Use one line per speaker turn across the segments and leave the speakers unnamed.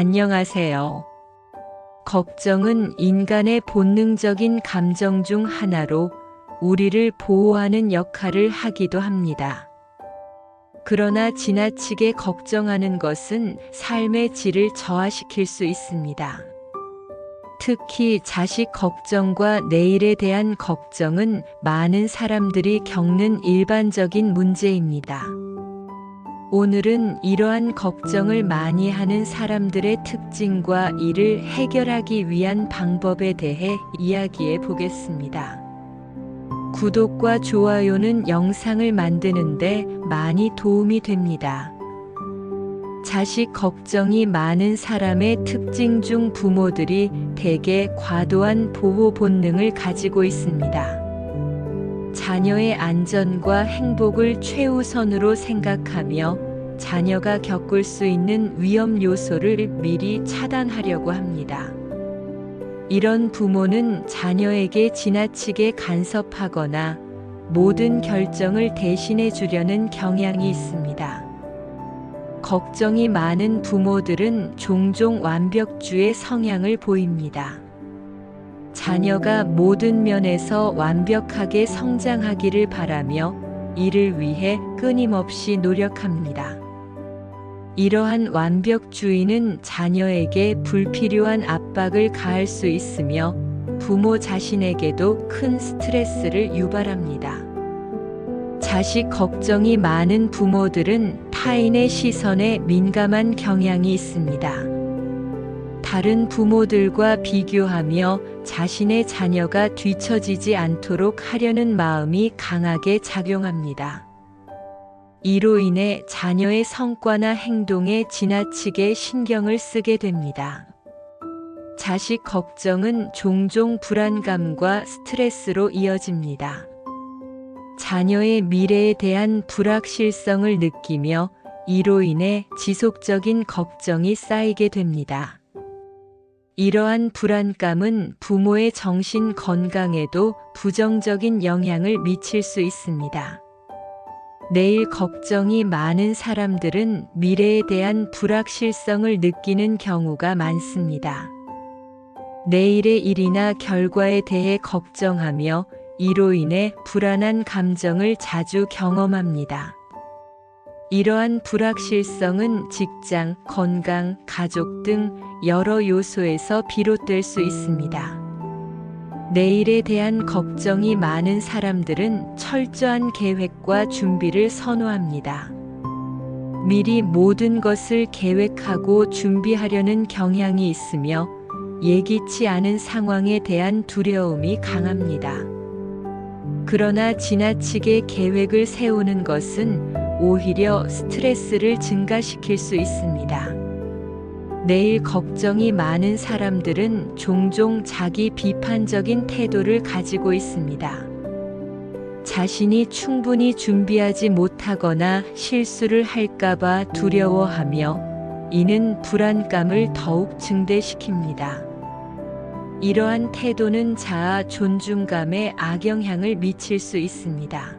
안녕하세요. 걱정은 인간의 본능적인 감정 중 하나로 우리를 보호하는 역할을 하기도 합니다. 그러나 지나치게 걱정하는 것은 삶의 질을 저하시킬 수 있습니다. 특히 자식 걱정과 내일에 대한 걱정은 많은 사람들이 겪는 일반적인 문제입니다. 오늘은 이러한 걱정을 많이 하는 사람들의 특징과 이를 해결하기 위한 방법에 대해 이야기해 보겠습니다. 구독과 좋아요는 영상을 만드는데 많이 도움이 됩니다. 자식 걱정이 많은 사람의 특징 중 부모들이 대개 과도한 보호 본능을 가지고 있습니다. 자녀의 안전과 행복을 최우선으로 생각하며 자녀가 겪을 수 있는 위험 요소를 미리 차단하려고 합니다. 이런 부모는 자녀에게 지나치게 간섭하거나 모든 결정을 대신해 주려는 경향이 있습니다. 걱정이 많은 부모들은 종종 완벽주의 성향을 보입니다. 자녀가 모든 면에서 완벽하게 성장하기를 바라며 이를 위해 끊임없이 노력합니다. 이러한 완벽주의는 자녀에게 불필요한 압박을 가할 수 있으며 부모 자신에게도 큰 스트레스를 유발합니다. 자식 걱정이 많은 부모들은 타인의 시선에 민감한 경향이 있습니다. 다른 부모들과 비교하며 자신의 자녀가 뒤처지지 않도록 하려는 마음이 강하게 작용합니다. 이로 인해 자녀의 성과나 행동에 지나치게 신경을 쓰게 됩니다. 자식 걱정은 종종 불안감과 스트레스로 이어집니다. 자녀의 미래에 대한 불확실성을 느끼며 이로 인해 지속적인 걱정이 쌓이게 됩니다. 이러한 불안감은 부모의 정신 건강에도 부정적인 영향을 미칠 수 있습니다. 내일 걱정이 많은 사람들은 미래에 대한 불확실성을 느끼는 경우가 많습니다. 내일의 일이나 결과에 대해 걱정하며 이로 인해 불안한 감정을 자주 경험합니다. 이러한 불확실성은 직장, 건강, 가족 등 여러 요소에서 비롯될 수 있습니다. 내일에 대한 걱정이 많은 사람들은 철저한 계획과 준비를 선호합니다. 미리 모든 것을 계획하고 준비하려는 경향이 있으며 예기치 않은 상황에 대한 두려움이 강합니다. 그러나 지나치게 계획을 세우는 것은 오히려 스트레스를 증가시킬 수 있습니다. 내일 걱정이 많은 사람들은 종종 자기 비판적인 태도를 가지고 있습니다. 자신이 충분히 준비하지 못하거나 실수를 할까봐 두려워하며 이는 불안감을 더욱 증대시킵니다. 이러한 태도는 자아 존중감에 악영향을 미칠 수 있습니다.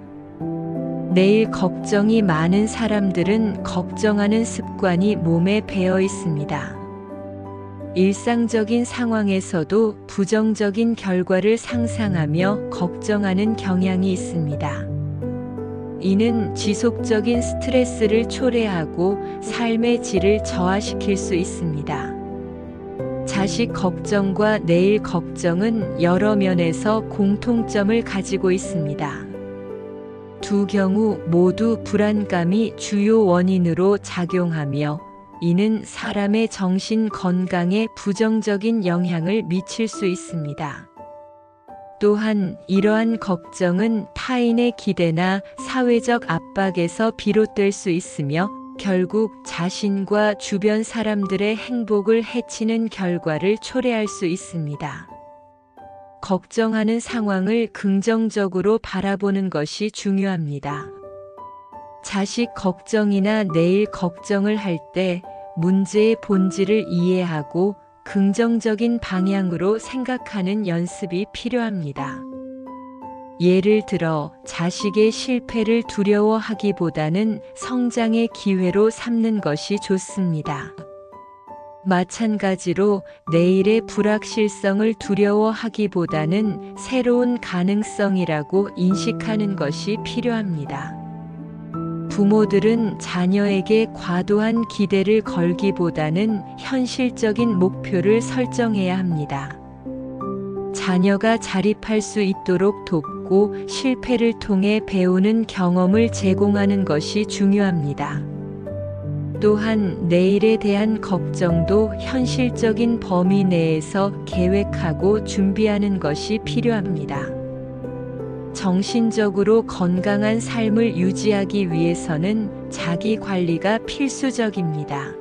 내일 걱정이 많은 사람들은 걱정하는 습관이 몸에 배어 있습니다. 일상적인 상황에서도 부정적인 결과를 상상하며 걱정하는 경향이 있습니다. 이는 지속적인 스트레스를 초래하고 삶의 질을 저하시킬 수 있습니다. 자식 걱정과 내일 걱정은 여러 면에서 공통점을 가지고 있습니다. 두 경우 모두 불안감이 주요 원인으로 작용하며 이는 사람의 정신 건강에 부정적인 영향을 미칠 수 있습니다. 또한 이러한 걱정은 타인의 기대나 사회적 압박에서 비롯될 수 있으며 결국 자신과 주변 사람들의 행복을 해치는 결과를 초래할 수 있습니다. 걱정하는 상황을 긍정적으로 바라보는 것이 중요합니다. 자식 걱정이나 내일 걱정을 할 때 문제의 본질을 이해하고 긍정적인 방향으로 생각하는 연습이 필요합니다. 예를 들어 자식의 실패를 두려워하기보다는 성장의 기회로 삼는 것이 좋습니다. 마찬가지로 내일의 불확실성을 두려워하기보다는 새로운 가능성이라고 인식하는 것이 필요합니다. 부모들은 자녀에게 과도한 기대를 걸기보다는 현실적인 목표를 설정해야 합니다. 자녀가 자립할 수 있도록 돕고 실패를 통해 배우는 경험을 제공하는 것이 중요합니다. 또한 내일에 대한 걱정도 현실적인 범위 내에서 계획하고 준비하는 것이 필요합니다. 정신적으로 건강한 삶을 유지하기 위해서는 자기 관리가 필수적입니다.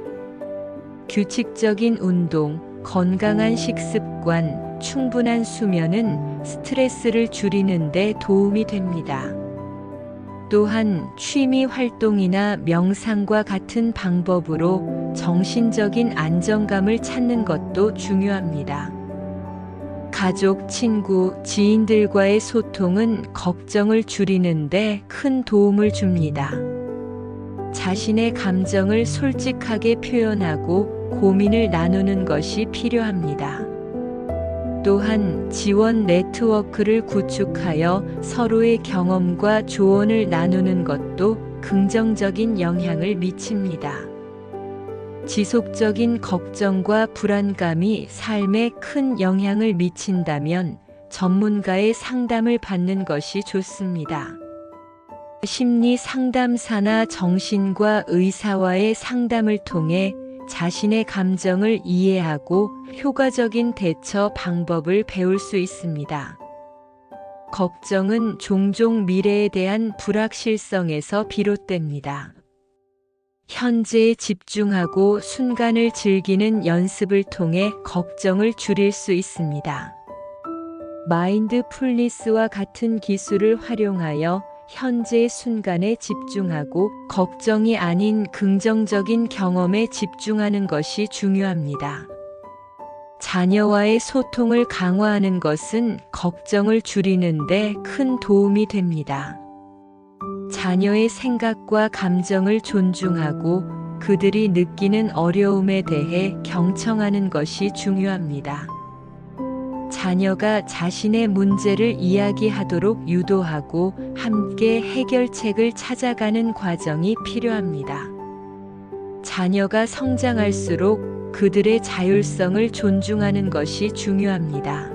규칙적인 운동, 건강한 식습관, 충분한 수면은 스트레스를 줄이는 데 도움이 됩니다. 또한 취미 활동이나 명상과 같은 방법으로 정신적인 안정감을 찾는 것도 중요합니다. 가족, 친구, 지인들과의 소통은 걱정을 줄이는데 큰 도움을 줍니다. 자신의 감정을 솔직하게 표현하고 고민을 나누는 것이 필요합니다. 또한 지원 네트워크를 구축하여 서로의 경험과 조언을 나누는 것도 긍정적인 영향을 미칩니다. 지속적인 걱정과 불안감이 삶에 큰 영향을 미친다면 전문가의 상담을 받는 것이 좋습니다. 심리 상담사나 정신과 의사와의 상담을 통해 자신의 감정을 이해하고 효과적인 대처 방법을 배울 수 있습니다. 걱정은 종종 미래에 대한 불확실성에서 비롯됩니다. 현재에 집중하고 순간을 즐기는 연습을 통해 걱정을 줄일 수 있습니다. 마인드풀니스와 같은 기술을 활용하여 현재의 순간에 집중하고 걱정이 아닌 긍정적인 경험에 집중하는 것이 중요합니다. 자녀와의 소통을 강화하는 것은 걱정을 줄이는 데 큰 도움이 됩니다. 자녀의 생각과 감정을 존중하고 그들이 느끼는 어려움에 대해 경청하는 것이 중요합니다. 자녀가 자신의 문제를 이야기하도록 유도하고 함께 해결책을 찾아가는 과정이 필요합니다. 자녀가 성장할수록 그들의 자율성을 존중하는 것이 중요합니다.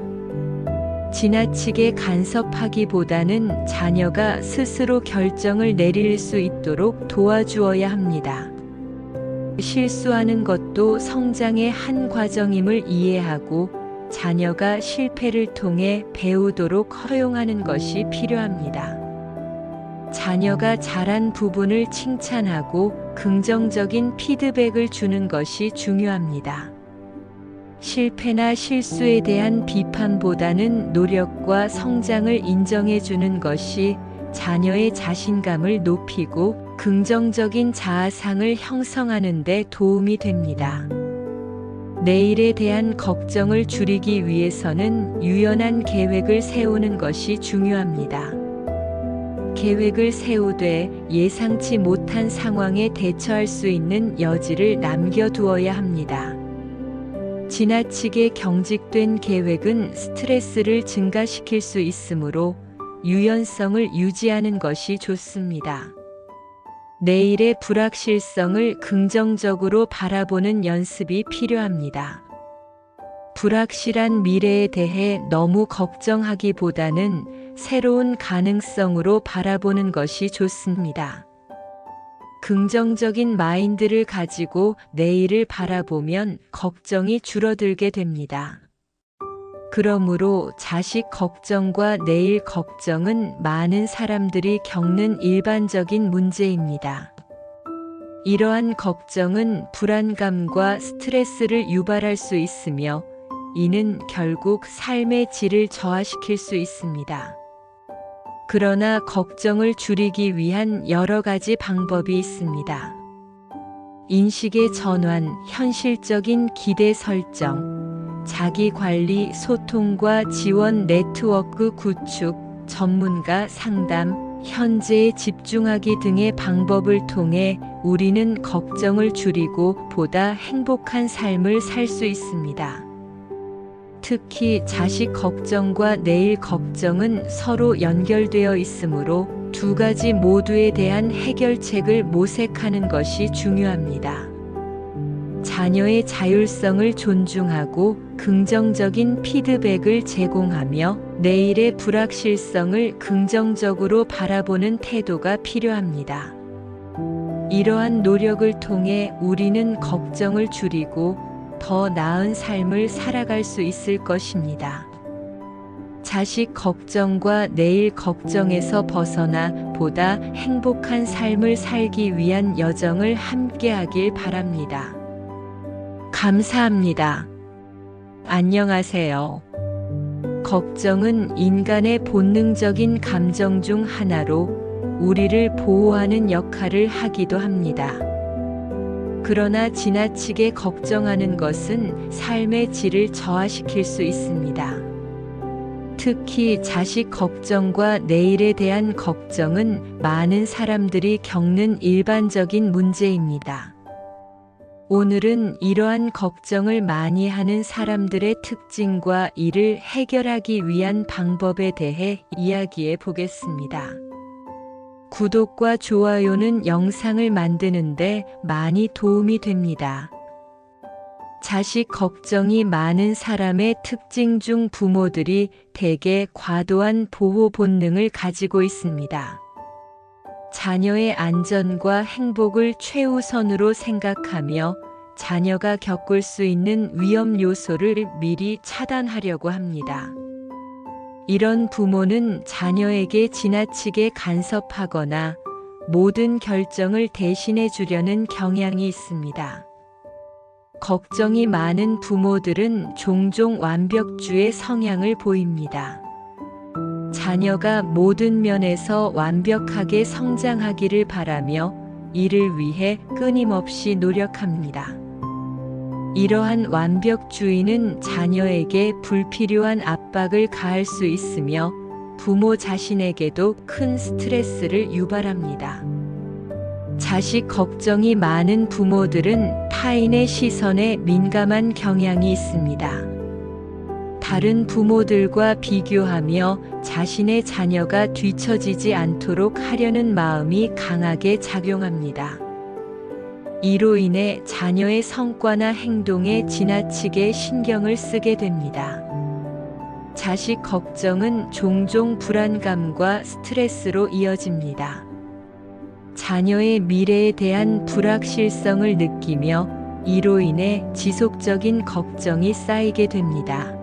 지나치게 간섭하기보다는 자녀가 스스로 결정을 내릴 수 있도록 도와주어야 합니다. 실수하는 것도 성장의 한 과정임을 이해하고 자녀가 실패를 통해 배우도록 허용하는 것이 필요합니다. 자녀가 잘한 부분을 칭찬하고 긍정적인 피드백을 주는 것이 중요합니다. 실패나 실수에 대한 비판보다는 노력과 성장을 인정해 주는 것이 자녀의 자신감을 높이고 긍정적인 자아상을 형성하는 데 도움이 됩니다. 내일에 대한 걱정을 줄이기 위해서는 유연한 계획을 세우는 것이 중요합니다. 계획을 세우되 예상치 못한 상황에 대처할 수 있는 여지를 남겨두어야 합니다. 지나치게 경직된 계획은 스트레스를 증가시킬 수 있으므로 유연성을 유지하는 것이 좋습니다. 내일의 불확실성을 긍정적으로 바라보는 연습이 필요합니다. 불확실한 미래에 대해 너무 걱정하기보다는 새로운 가능성으로 바라보는 것이 좋습니다. 긍정적인 마인드를 가지고 내일을 바라보면 걱정이 줄어들게 됩니다. 그러므로 자식 걱정과 내일 걱정은 많은 사람들이 겪는 일반적인 문제입니다. 이러한 걱정은 불안감과 스트레스를 유발할 수 있으며 이는 결국 삶의 질을 저하시킬 수 있습니다. 그러나 걱정을 줄이기 위한 여러 가지 방법이 있습니다. 인식의 전환, 현실적인 기대 설정, 자기 관리, 소통과 지원 네트워크 구축, 전문가 상담, 현재에 집중하기 등의 방법을 통해 우리는 걱정을 줄이고 보다 행복한 삶을 살 수 있습니다. 특히 자식 걱정과 내일 걱정은 서로 연결되어 있으므로 두 가지 모두에 대한 해결책을 모색하는 것이 중요합니다. 자녀의 자율성을 존중하고 긍정적인 피드백을 제공하며 내일의 불확실성을 긍정적으로 바라보는 태도가 필요합니다. 이러한 노력을 통해 우리는 걱정을 줄이고 더 나은 삶을 살아갈 수 있을 것입니다. 자식 걱정과 내일 걱정에서 벗어나 보다 행복한 삶을 살기 위한 여정을 함께하길 바랍니다. 감사합니다. 안녕하세요. 걱정은 인간의 본능적인 감정 중 하나로 우리를 보호하는 역할을 하기도 합니다. 그러나 지나치게 걱정하는 것은 삶의 질을 저하시킬 수 있습니다. 특히 자식 걱정과 내일에 대한 걱정은 많은 사람들이 겪는 일반적인 문제입니다. 오늘은 이러한 걱정을 많이 하는 사람들의 특징과 이를 해결하기 위한 방법에 대해 이야기해 보겠습니다. 구독과 좋아요는 영상을 만드는데 많이 도움이 됩니다. 자식 걱정이 많은 사람의 특징 중 부모들이 대개 과도한 보호 본능을 가지고 있습니다. 자녀의 안전과 행복을 최우선으로 생각하며 자녀가 겪을 수 있는 위험 요소를 미리 차단하려고 합니다. 이런 부모는 자녀에게 지나치게 간섭하거나 모든 결정을 대신해 주려는 경향이 있습니다. 걱정이 많은 부모들은 종종 완벽주의 성향을 보입니다. 자녀가 모든 면에서 완벽하게 성장하기를 바라며 이를 위해 끊임없이 노력합니다. 이러한 완벽주의는 자녀에게 불필요한 압박을 가할 수 있으며 부모 자신에게도 큰 스트레스를 유발합니다. 자식 걱정이 많은 부모들은 타인의 시선에 민감한 경향이 있습니다. 다른 부모들과 비교하며 자신의 자녀가 뒤처지지 않도록 하려는 마음이 강하게 작용합니다. 이로 인해 자녀의 성과나 행동에 지나치게 신경을 쓰게 됩니다. 자식 걱정은 종종 불안감과 스트레스로 이어집니다. 자녀의 미래에 대한 불확실성을 느끼며 이로 인해 지속적인 걱정이 쌓이게 됩니다.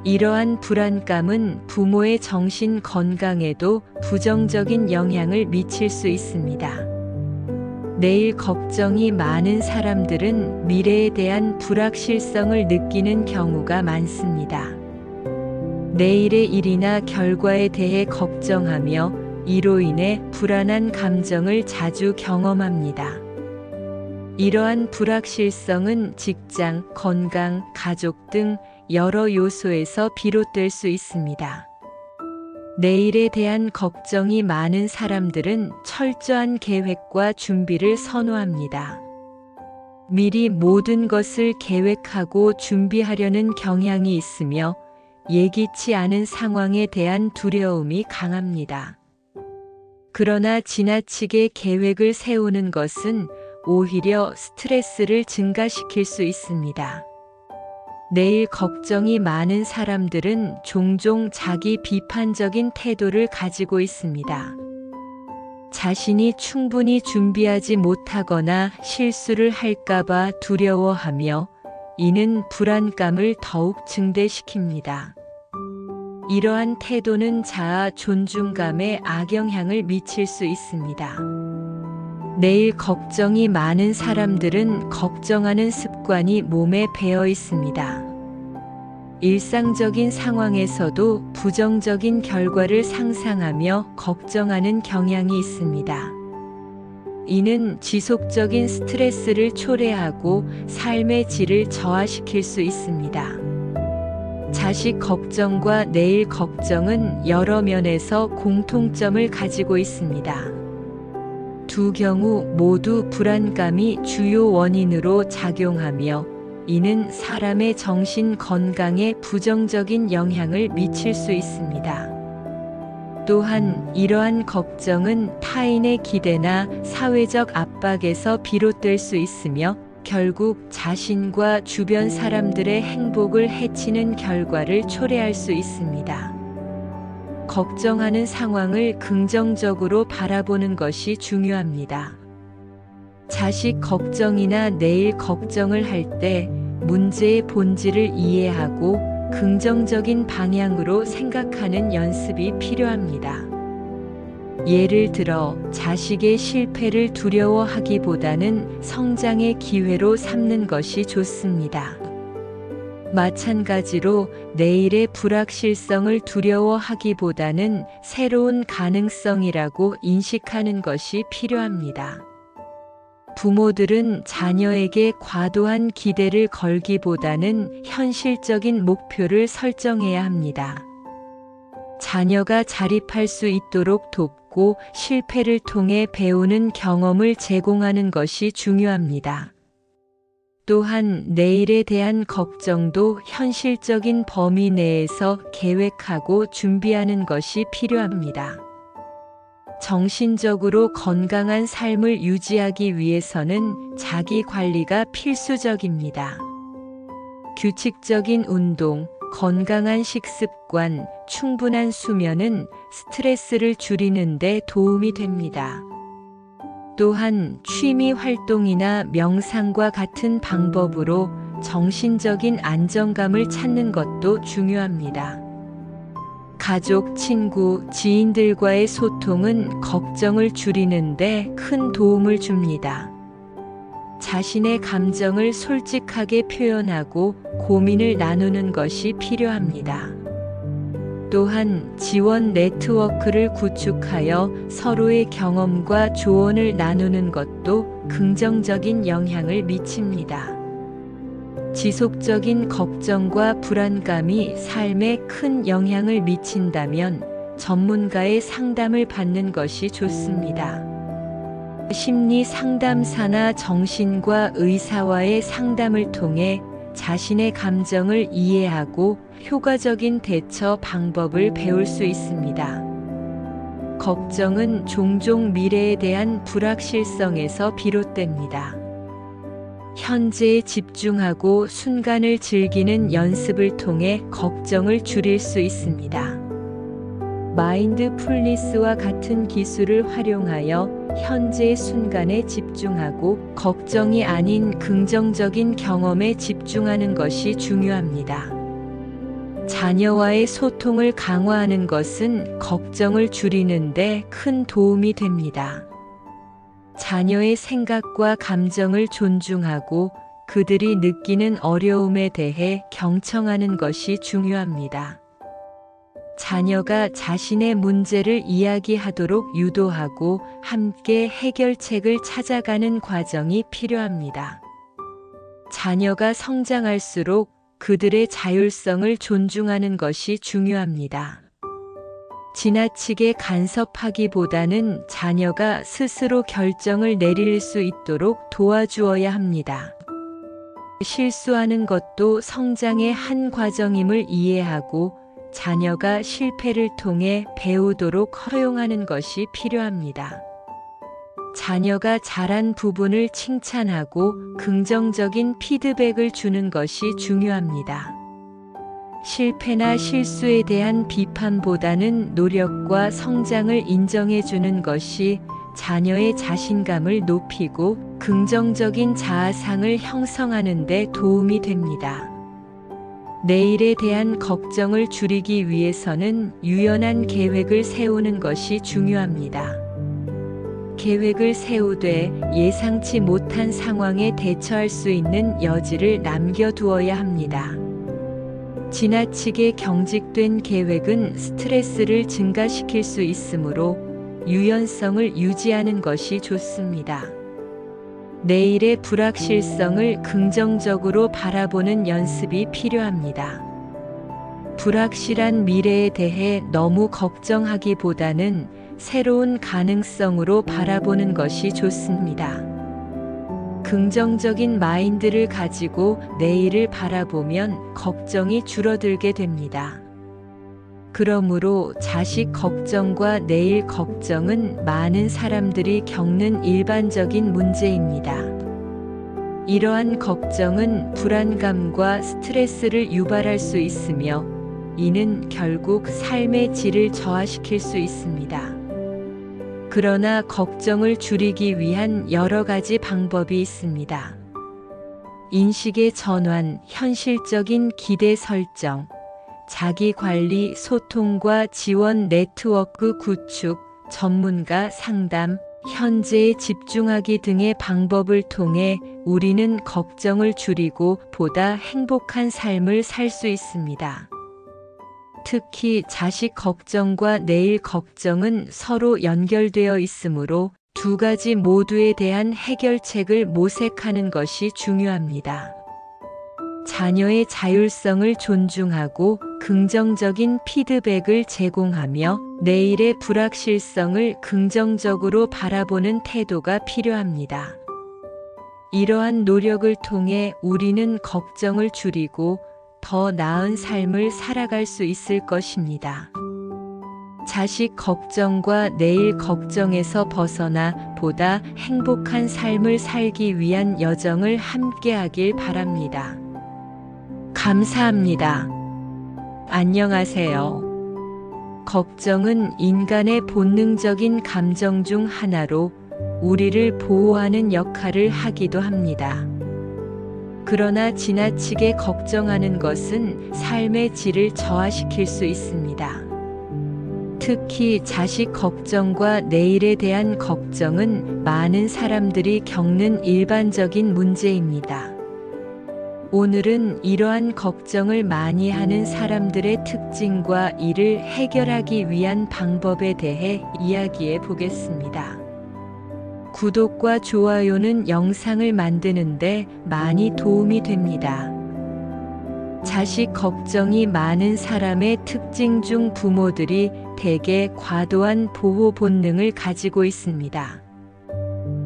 이러한 불안감은 부모의 정신 건강에도 부정적인 영향을 미칠 수 있습니다. 내일 걱정이 많은 사람들은 미래에 대한 불확실성을 느끼는 경우가 많습니다. 내일의 일이나 결과에 대해 걱정하며 이로 인해 불안한 감정을 자주 경험합니다. 이러한 불확실성은 직장, 건강, 가족 등 여러 요소에서 비롯될 수 있습니다. 내일에 대한 걱정이 많은 사람들은 철저한 계획과 준비를 선호합니다. 미리 모든 것을 계획하고 준비하려는 경향이 있으며 예기치 않은 상황에 대한 두려움이 강합니다. 그러나 지나치게 계획을 세우는 것은 오히려 스트레스를 증가시킬 수 있습니다. 내일 걱정이 많은 사람들은 종종 자기 비판적인 태도를 가지고 있습니다. 자신이 충분히 준비하지 못하거나 실수를 할까봐 두려워하며 이는 불안감을 더욱 증대시킵니다. 이러한 태도는 자아 존중감에 악영향을 미칠 수 있습니다. 내일 걱정이 많은 사람들은 걱정하는 습관이 몸에 배어 있습니다. 일상적인 상황에서도 부정적인 결과를 상상하며 걱정하는 경향이 있습니다. 이는 지속적인 스트레스를 초래하고 삶의 질을 저하시킬 수 있습니다. 자식 걱정과 내일 걱정은 여러 면에서 공통점을 가지고 있습니다. 두 경우 모두 불안감이 주요 원인으로 작용하며 이는 사람의 정신 건강에 부정적인 영향을 미칠 수 있습니다. 또한 이러한 걱정은 타인의 기대나 사회적 압박에서 비롯될 수 있으며 결국 자신과 주변 사람들의 행복을 해치는 결과를 초래할 수 있습니다. 걱정하는 상황을 긍정적으로 바라보는 것이 중요합니다. 자식 걱정이나 내일 걱정을 할 때 문제의 본질을 이해하고 긍정적인 방향으로 생각하는 연습이 필요합니다. 예를 들어 자식의 실패를 두려워하기보다는 성장의 기회로 삼는 것이 좋습니다. 마찬가지로 내일의 불확실성을 두려워하기보다는 새로운 가능성이라고 인식하는 것이 필요합니다. 부모들은 자녀에게 과도한 기대를 걸기보다는 현실적인 목표를 설정해야 합니다. 자녀가 자립할 수 있도록 돕고 실패를 통해 배우는 경험을 제공하는 것이 중요합니다. 또한 내일에 대한 걱정도 현실적인 범위 내에서 계획하고 준비하는 것이 필요합니다. 정신적으로 건강한 삶을 유지하기 위해서는 자기 관리가 필수적입니다. 규칙적인 운동, 건강한 식습관, 충분한 수면은 스트레스를 줄이는 데 도움이 됩니다. 또한 취미 활동이나 명상과 같은 방법으로 정신적인 안정감을 찾는 것도 중요합니다. 가족, 친구, 지인들과의 소통은 걱정을 줄이는 데 큰 도움을 줍니다. 자신의 감정을 솔직하게 표현하고 고민을 나누는 것이 필요합니다. 또한 지원 네트워크를 구축하여 서로의 경험과 조언을 나누는 것도 긍정적인 영향을 미칩니다. 지속적인 걱정과 불안감이 삶에 큰 영향을 미친다면 전문가의 상담을 받는 것이 좋습니다. 심리 상담사나 정신과 의사와의 상담을 통해 자신의 감정을 이해하고 효과적인 대처 방법을 배울 수 있습니다. 걱정은 종종 미래에 대한 불확실성에서 비롯됩니다. 현재에 집중하고 순간을 즐기는 연습을 통해 걱정을 줄일 수 있습니다. 마인드풀니스와 같은 기술을 활용하여 현재의 순간에 집중하고 걱정이 아닌 긍정적인 경험에 집중하는 것이 중요합니다. 자녀와의 소통을 강화하는 것은 걱정을 줄이는 데 큰 도움이 됩니다. 자녀의 생각과 감정을 존중하고 그들이 느끼는 어려움에 대해 경청하는 것이 중요합니다. 자녀가 자신의 문제를 이야기하도록 유도하고 함께 해결책을 찾아가는 과정이 필요합니다. 자녀가 성장할수록 그들의 자율성을 존중하는 것이 중요합니다. 지나치게 간섭하기보다는 자녀가 스스로 결정을 내릴 수 있도록 도와주어야 합니다. 실수하는 것도 성장의 한 과정임을 이해하고 자녀가 실패를 통해 배우도록 허용하는 것이 필요합니다. 자녀가 잘한 부분을 칭찬하고 긍정적인 피드백을 주는 것이 중요합니다. 실패나 실수에 대한 비판보다는 노력과 성장을 인정해주는 것이 자녀의 자신감을 높이고 긍정적인 자아상을 형성하는 데 도움이 됩니다. 내일에 대한 걱정을 줄이기 위해서는 유연한 계획을 세우는 것이 중요합니다. 계획을 세우되 예상치 못한 상황에 대처할 수 있는 여지를 남겨두어야 합니다. 지나치게 경직된 계획은 스트레스를 증가시킬 수 있으므로 유연성을 유지하는 것이 좋습니다. 내일의 불확실성을 긍정적으로 바라보는 연습이 필요합니다. 불확실한 미래에 대해 너무 걱정하기보다는 새로운 가능성으로 바라보는 것이 좋습니다. 긍정적인 마인드를 가지고 내일을 바라보면 걱정이 줄어들게 됩니다. 그러므로 자식 걱정과 내일 걱정은 많은 사람들이 겪는 일반적인 문제입니다. 이러한 걱정은 불안감과 스트레스를 유발할 수 있으며 이는 결국 삶의 질을 저하시킬 수 있습니다. 그러나 걱정을 줄이기 위한 여러 가지 방법이 있습니다. 인식의 전환, 현실적인 기대 설정, 자기 관리, 소통과 지원 네트워크 구축, 전문가 상담, 현재에 집중하기 등의 방법을 통해 우리는 걱정을 줄이고 보다 행복한 삶을 살 수 있습니다. 특히 자식 걱정과 내일 걱정은 서로 연결되어 있으므로 두 가지 모두에 대한 해결책을 모색하는 것이 중요합니다. 자녀의 자율성을 존중하고 긍정적인 피드백을 제공하며 내일의 불확실성을 긍정적으로 바라보는 태도가 필요합니다. 이러한 노력을 통해 우리는 걱정을 줄이고 더 나은 삶을 살아갈 수 있을 것입니다. 자식 걱정과 내일 걱정에서 벗어나 보다 행복한 삶을 살기 위한 여정을 함께하길 바랍니다. 감사합니다. 안녕하세요. 걱정은 인간의 본능적인 감정 중 하나로 우리를 보호하는 역할을 하기도 합니다. 그러나 지나치게 걱정하는 것은 삶의 질을 저하시킬 수 있습니다. 특히 자식 걱정과 내일에 대한 걱정은 많은 사람들이 겪는 일반적인 문제입니다. 오늘은 이러한 걱정을 많이 하는 사람들의 특징과 이를 해결하기 위한 방법에 대해 이야기해 보겠습니다. 구독과 좋아요는 영상을 만드는데 많이 도움이 됩니다. 자식 걱정이 많은 사람의 특징 중 부모들이 대개 과도한 보호 본능을 가지고 있습니다.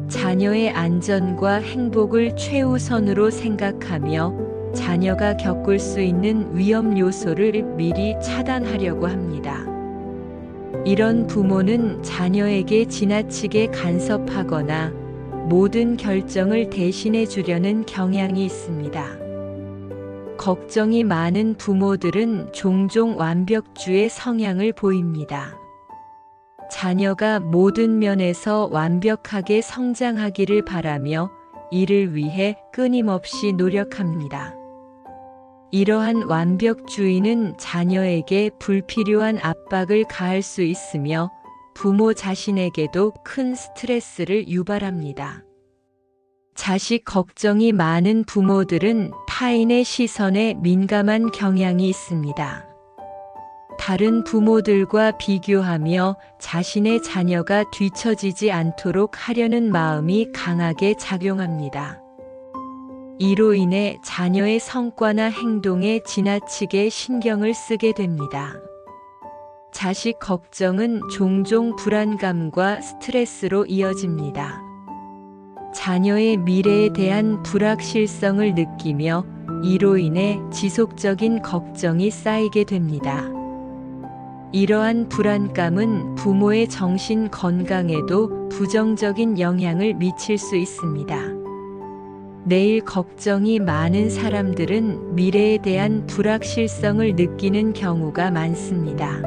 자녀의 안전과 행복을 최우선으로 생각하며 자녀가 겪을 수 있는 위험 요소를 미리 차단하려고 합니다. 이런 부모는 자녀에게 지나치게 간섭하거나 모든 결정을 대신해 주려는 경향이 있습니다. 걱정이 많은 부모들은 종종 완벽주의 성향을 보입니다. 자녀가 모든 면에서 완벽하게 성장하기를 바라며 이를 위해 끊임없이 노력합니다. 이러한 완벽주의는 자녀에게 불필요한 압박을 가할 수 있으며 부모 자신에게도 큰 스트레스를 유발합니다. 자식 걱정이 많은 부모들은 타인의 시선에 민감한 경향이 있습니다. 다른 부모들과 비교하며 자신의 자녀가 뒤처지지 않도록 하려는 마음이 강하게 작용합니다. 이로 인해 자녀의 성과나 행동에 지나치게 신경을 쓰게 됩니다. 자식 걱정은 종종 불안감과 스트레스로 이어집니다. 자녀의 미래에 대한 불확실성을 느끼며 이로 인해 지속적인 걱정이 쌓이게 됩니다. 이러한 불안감은 부모의 정신 건강에도 부정적인 영향을 미칠 수 있습니다. 내일 걱정이 많은 사람들은 미래에 대한 불확실성을 느끼는 경우가 많습니다.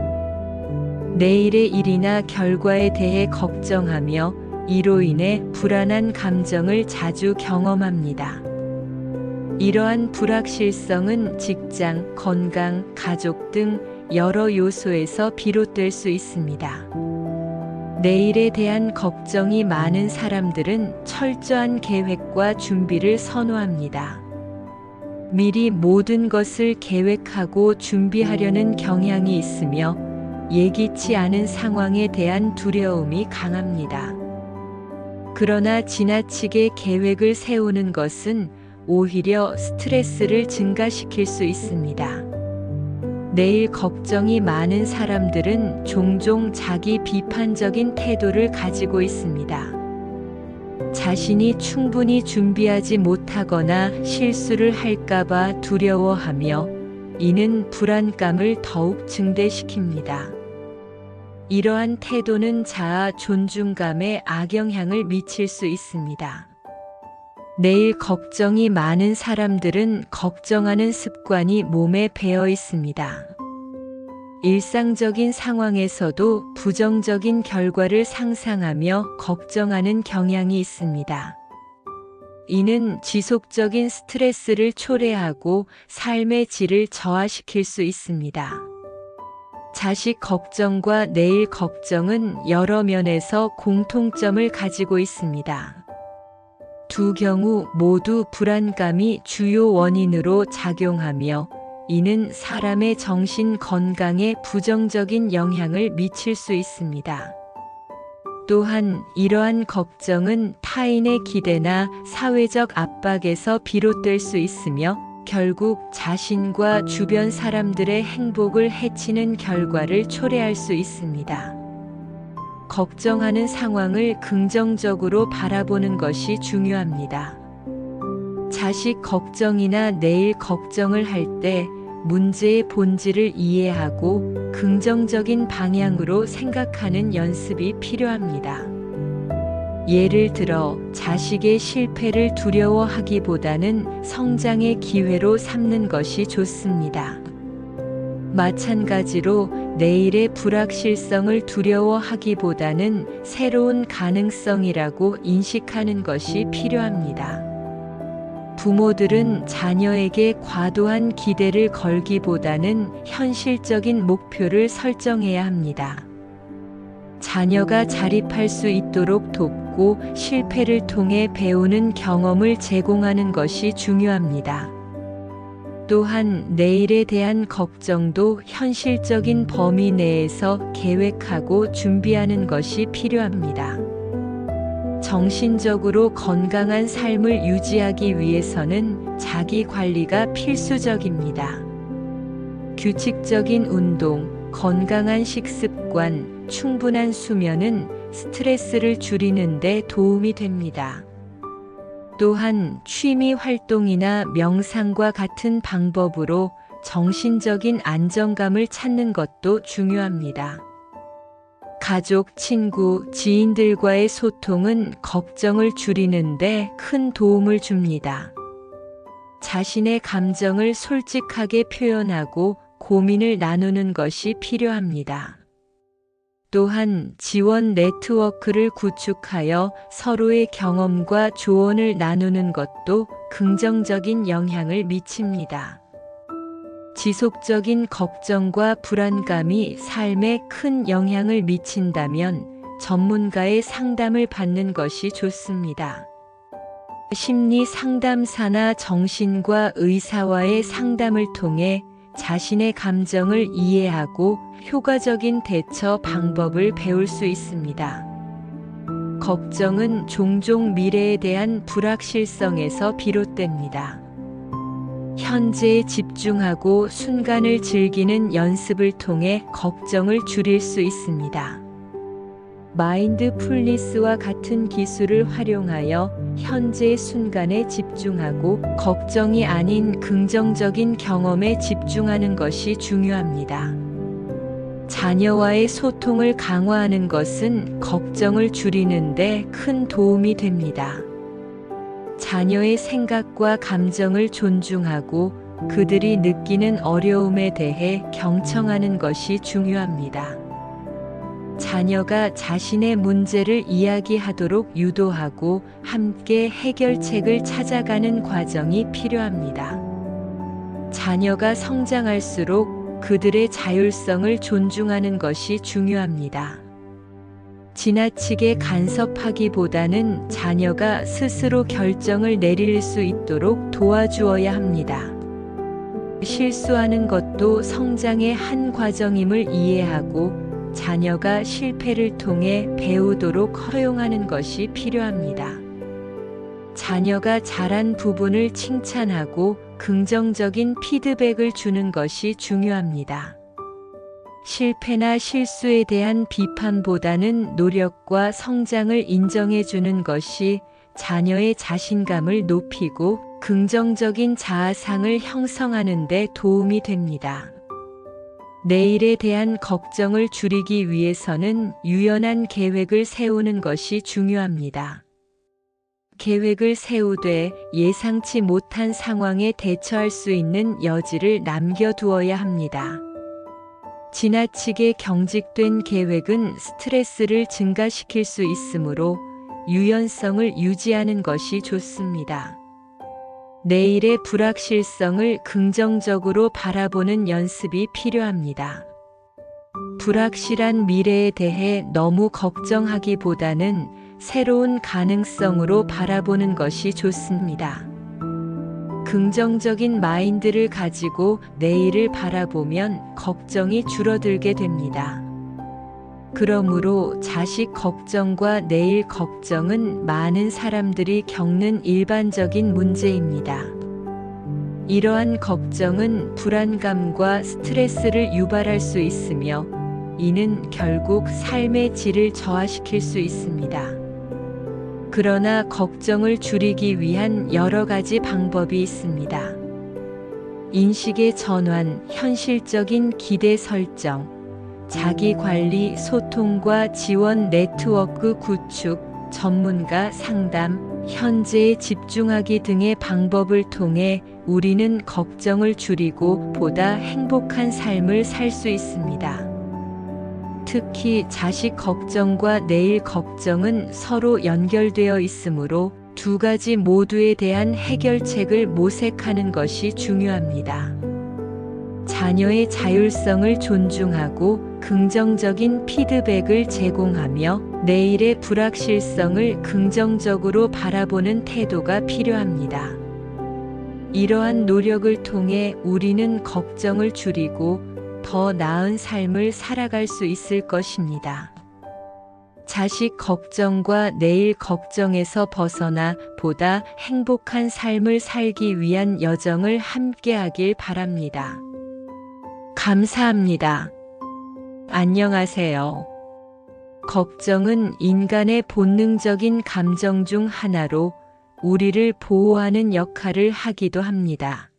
내일의 일이나 결과에 대해 걱정하며 이로 인해 불안한 감정을 자주 경험합니다. 이러한 불확실성은 직장, 건강, 가족 등 여러 요소에서 비롯될 수 있습니다. 내일에 대한 걱정이 많은 사람들은 철저한 계획과 준비를 선호합니다. 미리 모든 것을 계획하고 준비하려는 경향이 있으며 예기치 않은 상황에 대한 두려움이 강합니다. 그러나 지나치게 계획을 세우는 것은 오히려 스트레스를 증가시킬 수 있습니다. 내일 걱정이 많은 사람들은 종종 자기 비판적인 태도를 가지고 있습니다. 자신이 충분히 준비하지 못하거나 실수를 할까봐 두려워하며 이는 불안감을 더욱 증대시킵니다. 이러한 태도는 자아 존중감에 악영향을 미칠 수 있습니다. 내일 걱정이 많은 사람들은 걱정하는 습관이 몸에 배어 있습니다. 일상적인 상황에서도 부정적인 결과를 상상하며 걱정하는 경향이 있습니다. 이는 지속적인 스트레스를 초래하고 삶의 질을 저하시킬 수 있습니다. 자식 걱정과 내일 걱정은 여러 면에서 공통점을 가지고 있습니다. 두 경우 모두 불안감이 주요 원인으로 작용하며 이는 사람의 정신 건강에 부정적인 영향을 미칠 수 있습니다. 또한 이러한 걱정은 타인의 기대나 사회적 압박에서 비롯될 수 있으며 결국 자신과 주변 사람들의 행복을 해치는 결과를 초래할 수 있습니다. 걱정하는 상황을 긍정적으로 바라보는 것이 중요합니다. 자식 걱정이나 내일 걱정을 할 때 문제의 본질을 이해하고 긍정적인 방향으로 생각하는 연습이 필요합니다. 예를 들어 자식의 실패를 두려워하기보다는 성장의 기회로 삼는 것이 좋습니다. 마찬가지로 내일의 불확실성을 두려워하기보다는 새로운 가능성이라고 인식하는 것이 필요합니다. 부모들은 자녀에게 과도한 기대를 걸기보다는 현실적인 목표를 설정해야 합니다. 자녀가 자립할 수 있도록 돕고 실패를 통해 배우는 경험을 제공하는 것이 중요합니다. 또한 내일에 대한 걱정도 현실적인 범위 내에서 계획하고 준비하는 것이 필요합니다. 정신적으로 건강한 삶을 유지하기 위해서는 자기 관리가 필수적입니다. 규칙적인 운동, 건강한 식습관, 충분한 수면은 스트레스를 줄이는 데 도움이 됩니다. 또한 취미 활동이나 명상과 같은 방법으로 정신적인 안정감을 찾는 것도 중요합니다. 가족, 친구, 지인들과의 소통은 걱정을 줄이는 데 큰 도움을 줍니다. 자신의 감정을 솔직하게 표현하고 고민을 나누는 것이 필요합니다. 또한 지원 네트워크를 구축하여 서로의 경험과 조언을 나누는 것도 긍정적인 영향을 미칩니다. 지속적인 걱정과 불안감이 삶에 큰 영향을 미친다면 전문가의 상담을 받는 것이 좋습니다. 심리 상담사나 정신과 의사와의 상담을 통해 자신의 감정을 이해하고 효과적인 대처 방법을 배울 수 있습니다. 걱정은 종종 미래에 대한 불확실성에서 비롯됩니다. 현재에 집중하고 순간을 즐기는 연습을 통해 걱정을 줄일 수 있습니다. 마인드풀니스와 같은 기술을 활용하여 현재의 순간에 집중하고 걱정이 아닌 긍정적인 경험에 집중하는 것이 중요합니다. 자녀와의 소통을 강화하는 것은 걱정을 줄이는 데 큰 도움이 됩니다. 자녀의 생각과 감정을 존중하고 그들이 느끼는 어려움에 대해 경청하는 것이 중요합니다. 자녀가 자신의 문제를 이야기하도록 유도하고 함께 해결책을 찾아가는 과정이 필요합니다. 자녀가 성장할수록 그들의 자율성을 존중하는 것이 중요합니다. 지나치게 간섭하기보다는 자녀가 스스로 결정을 내릴 수 있도록 도와주어야 합니다. 실수하는 것도 성장의 한 과정임을 이해하고 자녀가 실패를 통해 배우도록 허용하는 것이 필요합니다. 자녀가 잘한 부분을 칭찬하고 긍정적인 피드백을 주는 것이 중요합니다. 실패나 실수에 대한 비판보다는 노력과 성장을 인정해 주는 것이 자녀의 자신감을 높이고 긍정적인 자아상을 형성하는 데 도움이 됩니다. 내일에 대한 걱정을 줄이기 위해서는 유연한 계획을 세우는 것이 중요합니다. 계획을 세우되 예상치 못한 상황에 대처할 수 있는 여지를 남겨두어야 합니다. 지나치게 경직된 계획은 스트레스를 증가시킬 수 있으므로 유연성을 유지하는 것이 좋습니다. 내일의 불확실성을 긍정적으로 바라보는 연습이 필요합니다. 불확실한 미래에 대해 너무 걱정하기보다는 새로운 가능성으로 바라보는 것이 좋습니다. 긍정적인 마인드를 가지고 내일을 바라보면 걱정이 줄어들게 됩니다. 그러므로 자식 걱정과 내일 걱정은 많은 사람들이 겪는 일반적인 문제입니다. 이러한 걱정은 불안감과 스트레스를 유발할 수 있으며 이는 결국 삶의 질을 저하시킬 수 있습니다. 그러나 걱정을 줄이기 위한 여러 가지 방법이 있습니다. 인식의 전환, 현실적인 기대 설정, 자기 관리, 소통과 지원 네트워크 구축, 전문가 상담, 현재에 집중하기 등의 방법을 통해 우리는 걱정을 줄이고 보다 행복한 삶을 살 수 있습니다. 특히 자식 걱정과 내일 걱정은 서로 연결되어 있으므로 두 가지 모두에 대한 해결책을 모색하는 것이 중요합니다. 자녀의 자율성을 존중하고 긍정적인 피드백을 제공하며 내일의 불확실성을 긍정적으로 바라보는 태도가 필요합니다. 이러한 노력을 통해 우리는 걱정을 줄이고 더 나은 삶을 살아갈 수 있을 것입니다. 자식 걱정과 내일 걱정에서 벗어나 보다 행복한 삶을 살기 위한 여정을 함께하길 바랍니다. 감사합니다. 안녕하세요. 걱정은 인간의 본능적인 감정 중 하나로 우리를 보호하는 역할을 하기도 합니다.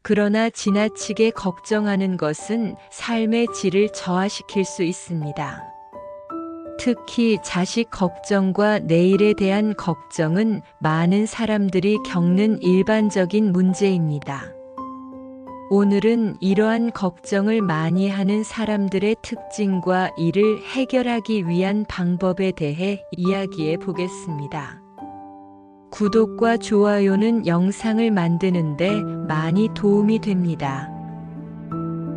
그러나 지나치게 걱정하는 것은 삶의 질을 저하시킬 수 있습니다. 특히 자식 걱정과 내일에 대한 걱정은 많은 사람들이 겪는 일반적인 문제입니다. 오늘은 이러한 걱정을 많이 하는 사람들의 특징과 이를 해결하기 위한 방법에 대해 이야기해 보겠습니다. 구독과 좋아요는 영상을 만드는데 많이 도움이 됩니다.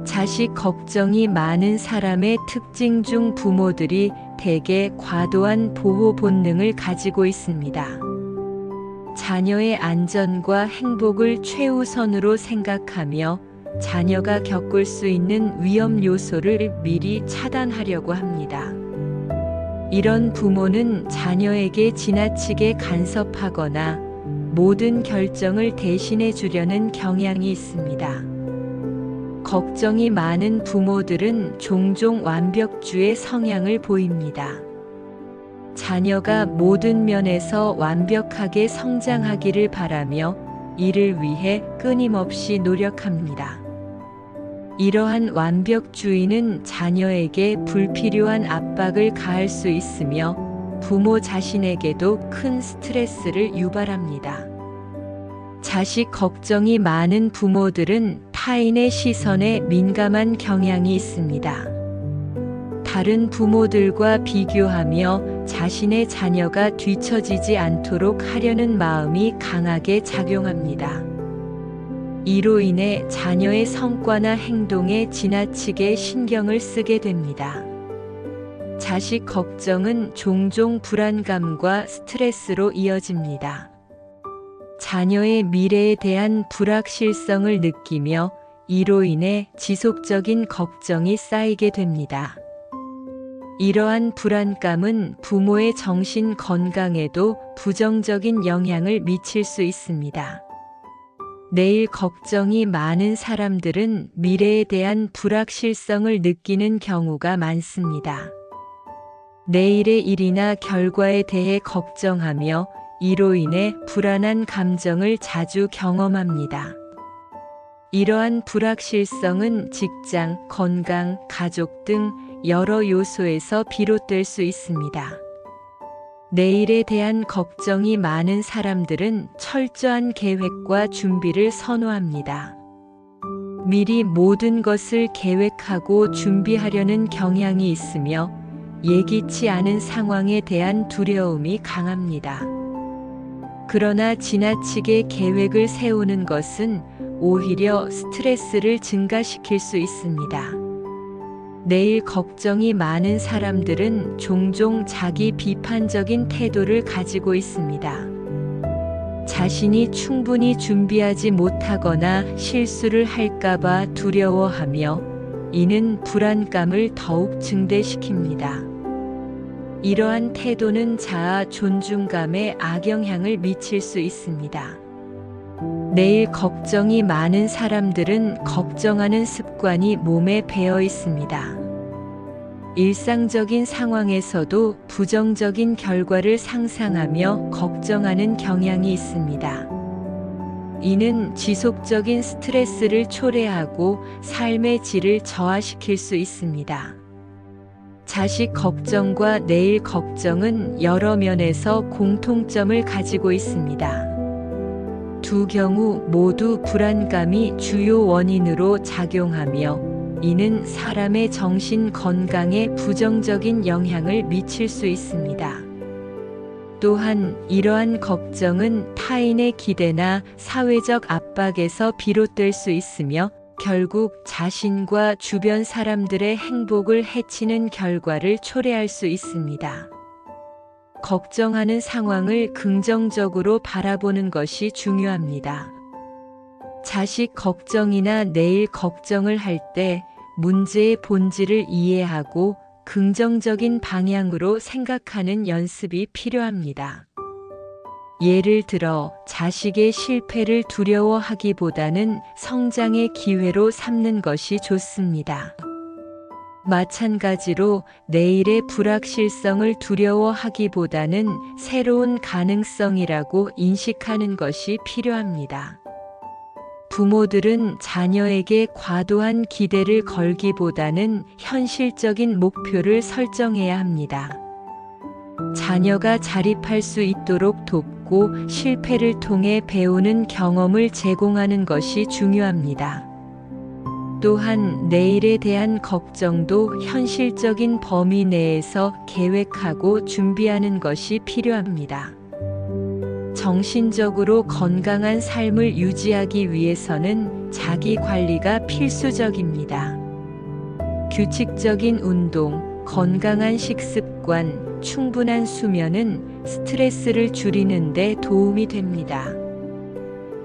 자식 걱정이 많은 사람의 특징 중 부모들이 대개 과도한 보호 본능을 가지고 있습니다. 자녀의 안전과 행복을 최우선으로 생각하며 자녀가 겪을 수 있는 위험 요소를 미리 차단하려고 합니다. 이런 부모는 자녀에게 지나치게 간섭하거나 모든 결정을 대신해 주려는 경향이 있습니다. 걱정이 많은 부모들은 종종 완벽주의 성향을 보입니다. 자녀가 모든 면에서 완벽하게 성장하기를 바라며 이를 위해 끊임없이 노력합니다. 이러한 완벽주의는 자녀에게 불필요한 압박을 가할 수 있으며 부모 자신에게도 큰 스트레스를 유발합니다. 자식 걱정이 많은 부모들은 타인의 시선에 민감한 경향이 있습니다. 다른 부모들과 비교하며 자신의 자녀가 뒤처지지 않도록 하려는 마음이 강하게 작용합니다. 이로 인해 자녀의 성과나 행동에 지나치게 신경을 쓰게 됩니다. 자식 걱정은 종종 불안감과 스트레스로 이어집니다. 자녀의 미래에 대한 불확실성을 느끼며 이로 인해 지속적인 걱정이 쌓이게 됩니다. 이러한 불안감은 부모의 정신 건강에도 부정적인 영향을 미칠 수 있습니다. 내일 걱정이 많은 사람들은 미래에 대한 불확실성을 느끼는 경우가 많습니다. 내일의 일이나 결과에 대해 걱정하며 이로 인해 불안한 감정을 자주 경험합니다. 이러한 불확실성은 직장, 건강, 가족 등 여러 요소에서 비롯될 수 있습니다. 내일에 대한 걱정이 많은 사람들은 철저한 계획과 준비를 선호합니다. 미리 모든 것을 계획하고 준비하려는 경향이 있으며 예기치 않은 상황에 대한 두려움이 강합니다. 그러나 지나치게 계획을 세우는 것은 오히려 스트레스를 증가시킬 수 있습니다. 내일 걱정이 많은 사람들은 종종 자기 비판적인 태도를 가지고 있습니다. 자신이 충분히 준비하지 못하거나 실수를 할까봐 두려워하며 이는 불안감을 더욱 증대시킵니다. 이러한 태도는 자아 존중감에 악영향을 미칠 수 있습니다. 내일 걱정이 많은 사람들은 걱정하는 습관이 몸에 배어 있습니다. 일상적인 상황에서도 부정적인 결과를 상상하며 걱정하는 경향이 있습니다. 이는 지속적인 스트레스를 초래하고 삶의 질을 저하시킬 수 있습니다. 자식 걱정과 내일 걱정은 여러 면에서 공통점을 가지고 있습니다. 두 경우 모두 불안감이 주요 원인으로 작용하며 이는 사람의 정신 건강에 부정적인 영향을 미칠 수 있습니다. 또한 이러한 걱정은 타인의 기대나 사회적 압박에서 비롯될 수 있으며 결국 자신과 주변 사람들의 행복을 해치는 결과를 초래할 수 있습니다. 걱정하는 상황을 긍정적으로 바라보는 것이 중요합니다. 자식 걱정이나 내일 걱정을 할 때 문제의 본질을 이해하고 긍정적인 방향으로 생각하는 연습이 필요합니다. 예를 들어 자식의 실패를 두려워하기보다는 성장의 기회로 삼는 것이 좋습니다. 마찬가지로 내일의 불확실성을 두려워하기보다는 새로운 가능성이라고 인식하는 것이 필요합니다. 부모들은 자녀에게 과도한 기대를 걸기보다는 현실적인 목표를 설정해야 합니다. 자녀가 자립할 수 있도록 돕고 실패를 통해 배우는 경험을 제공하는 것이 중요합니다. 또한 내일에 대한 걱정도 현실적인 범위 내에서 계획하고 준비하는 것이 필요합니다. 정신적으로 건강한 삶을 유지하기 위해서는 자기 관리가 필수적입니다. 규칙적인 운동, 건강한 식습관, 충분한 수면은 스트레스를 줄이는 데 도움이 됩니다.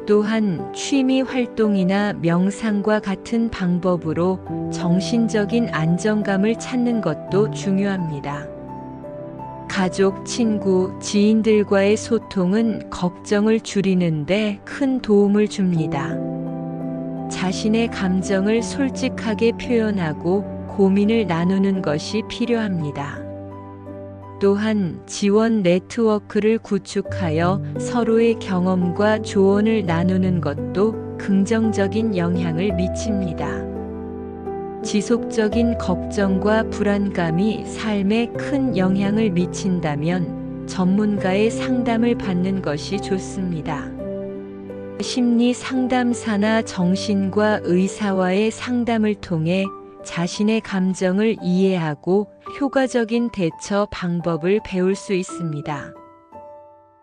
또한 취미 활동이나 명상과 같은 방법으로 정신적인 안정감을 찾는 것도 중요합니다. 가족, 친구, 지인들과의 소통은 걱정을 줄이는 데 큰 도움을 줍니다. 자신의 감정을 솔직하게 표현하고 고민을 나누는 것이 필요합니다. 또한 지원 네트워크를 구축하여 서로의 경험과 조언을 나누는 것도 긍정적인 영향을 미칩니다. 지속적인 걱정과 불안감이 삶에 큰 영향을 미친다면 전문가의 상담을 받는 것이 좋습니다. 심리 상담사나 정신과 의사와의 상담을 통해 자신의 감정을 이해하고 효과적인 대처 방법을 배울 수 있습니다.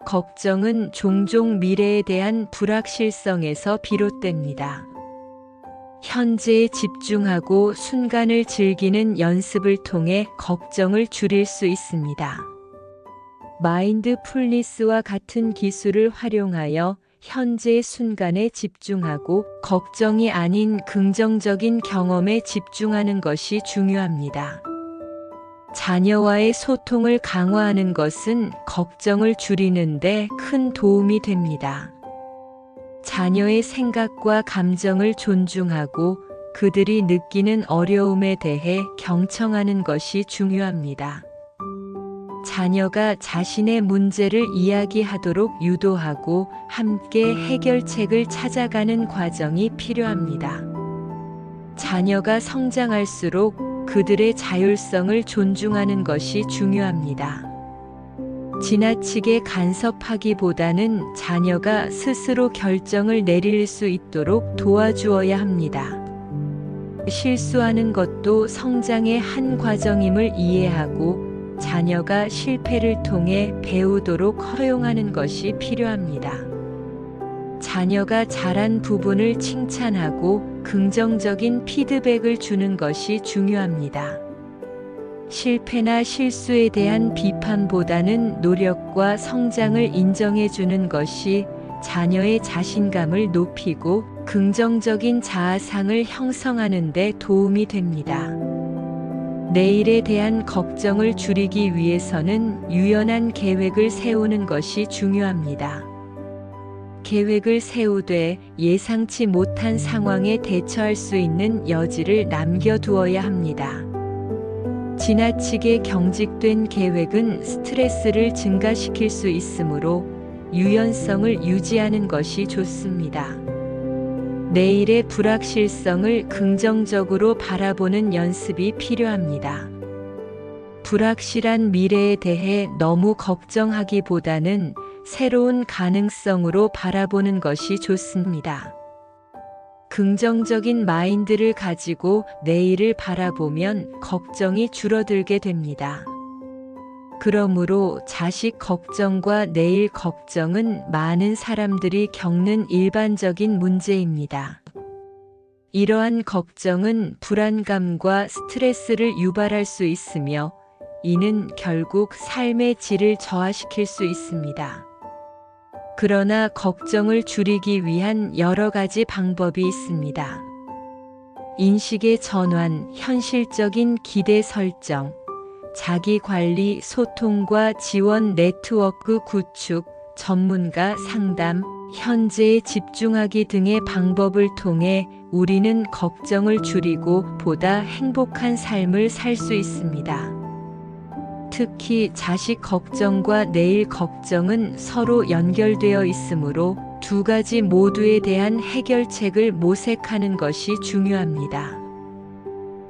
걱정은 종종 미래에 대한 불확실성에서 비롯됩니다. 현재에 집중하고 순간을 즐기는 연습을 통해 걱정을 줄일 수 있습니다. 마인드풀니스와 같은 기술을 활용하여 현재의 순간에 집중하고 걱정이 아닌 긍정적인 경험에 집중하는 것이 중요합니다. 자녀와의 소통을 강화하는 것은 걱정을 줄이는데 큰 도움이 됩니다. 자녀의 생각과 감정을 존중하고 그들이 느끼는 어려움에 대해 경청하는 것이 중요합니다. 자녀가 자신의 문제를 이야기하도록 유도하고 함께 해결책을 찾아가는 과정이 필요합니다. 자녀가 성장할수록 그들의 자율성을 존중하는 것이 중요합니다. 지나치게 간섭하기보다는 자녀가 스스로 결정을 내릴 수 있도록 도와주어야 합니다. 실수하는 것도 성장의 한 과정임을 이해하고 자녀가 실패를 통해 배우도록 허용하는 것이 필요합니다. 자녀가 잘한 부분을 칭찬하고 긍정적인 피드백을 주는 것이 중요합니다. 실패나 실수에 대한 비판보다는 노력과 성장을 인정해 주는 것이 자녀의 자신감을 높이고 긍정적인 자아상을 형성하는 데 도움이 됩니다. 내일에 대한 걱정을 줄이기 위해서는 유연한 계획을 세우는 것이 중요합니다. 계획을 세우되 예상치 못한 상황에 대처할 수 있는 여지를 남겨두어야 합니다. 지나치게 경직된 계획은 스트레스를 증가시킬 수 있으므로 유연성을 유지하는 것이 좋습니다. 내일의 불확실성을 긍정적으로 바라보는 연습이 필요합니다. 불확실한 미래에 대해 너무 걱정하기보다는 새로운 가능성으로 바라보는 것이 좋습니다. 긍정적인 마인드를 가지고 내일을 바라보면 걱정이 줄어들게 됩니다. 그러므로 자식 걱정과 내일 걱정은 많은 사람들이 겪는 일반적인 문제입니다. 이러한 걱정은 불안감과 스트레스를 유발할 수 있으며 이는 결국 삶의 질을 저하시킬 수 있습니다. 그러나 걱정을 줄이기 위한 여러 가지 방법이 있습니다. 인식의 전환, 현실적인 기대 설정, 자기 관리, 소통과 지원 네트워크 구축, 전문가 상담, 현재에 집중하기 등의 방법을 통해 우리는 걱정을 줄이고 보다 행복한 삶을 살 수 있습니다. 특히 자식 걱정과 내일 걱정은 서로 연결되어 있으므로 두 가지 모두에 대한 해결책을 모색하는 것이 중요합니다.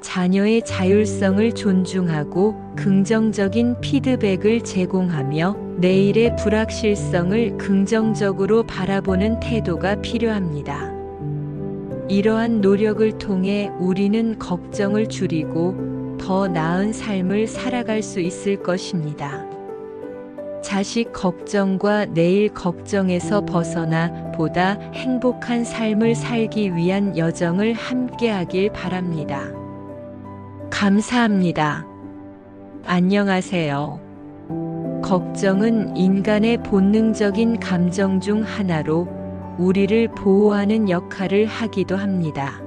자녀의 자율성을 존중하고 긍정적인 피드백을 제공하며 내일의 불확실성을 긍정적으로 바라보는 태도가 필요합니다. 이러한 노력을 통해 우리는 걱정을 줄이고 더 나은 삶을 살아갈 수 있을 것입니다. 자식 걱정과 내일 걱정에서 벗어나 보다 행복한 삶을 살기 위한 여정을 함께하길 바랍니다. 감사합니다. 안녕하세요. 걱정은 인간의 본능적인 감정 중 하나로 우리를 보호하는 역할을 하기도 합니다.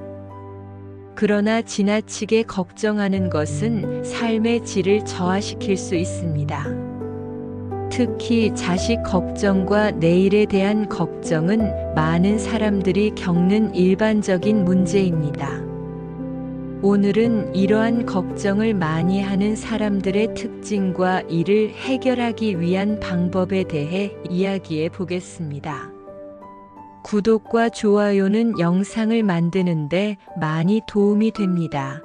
그러나 지나치게 걱정하는 것은 삶의 질을 저하시킬 수 있습니다. 특히 자식 걱정과 내일에 대한 걱정은 많은 사람들이 겪는 일반적인 문제입니다. 오늘은 이러한 걱정을 많이 하는 사람들의 특징과 이를 해결하기 위한 방법에 대해 이야기해 보겠습니다. 구독과 좋아요는 영상을 만드는데 많이 도움이 됩니다.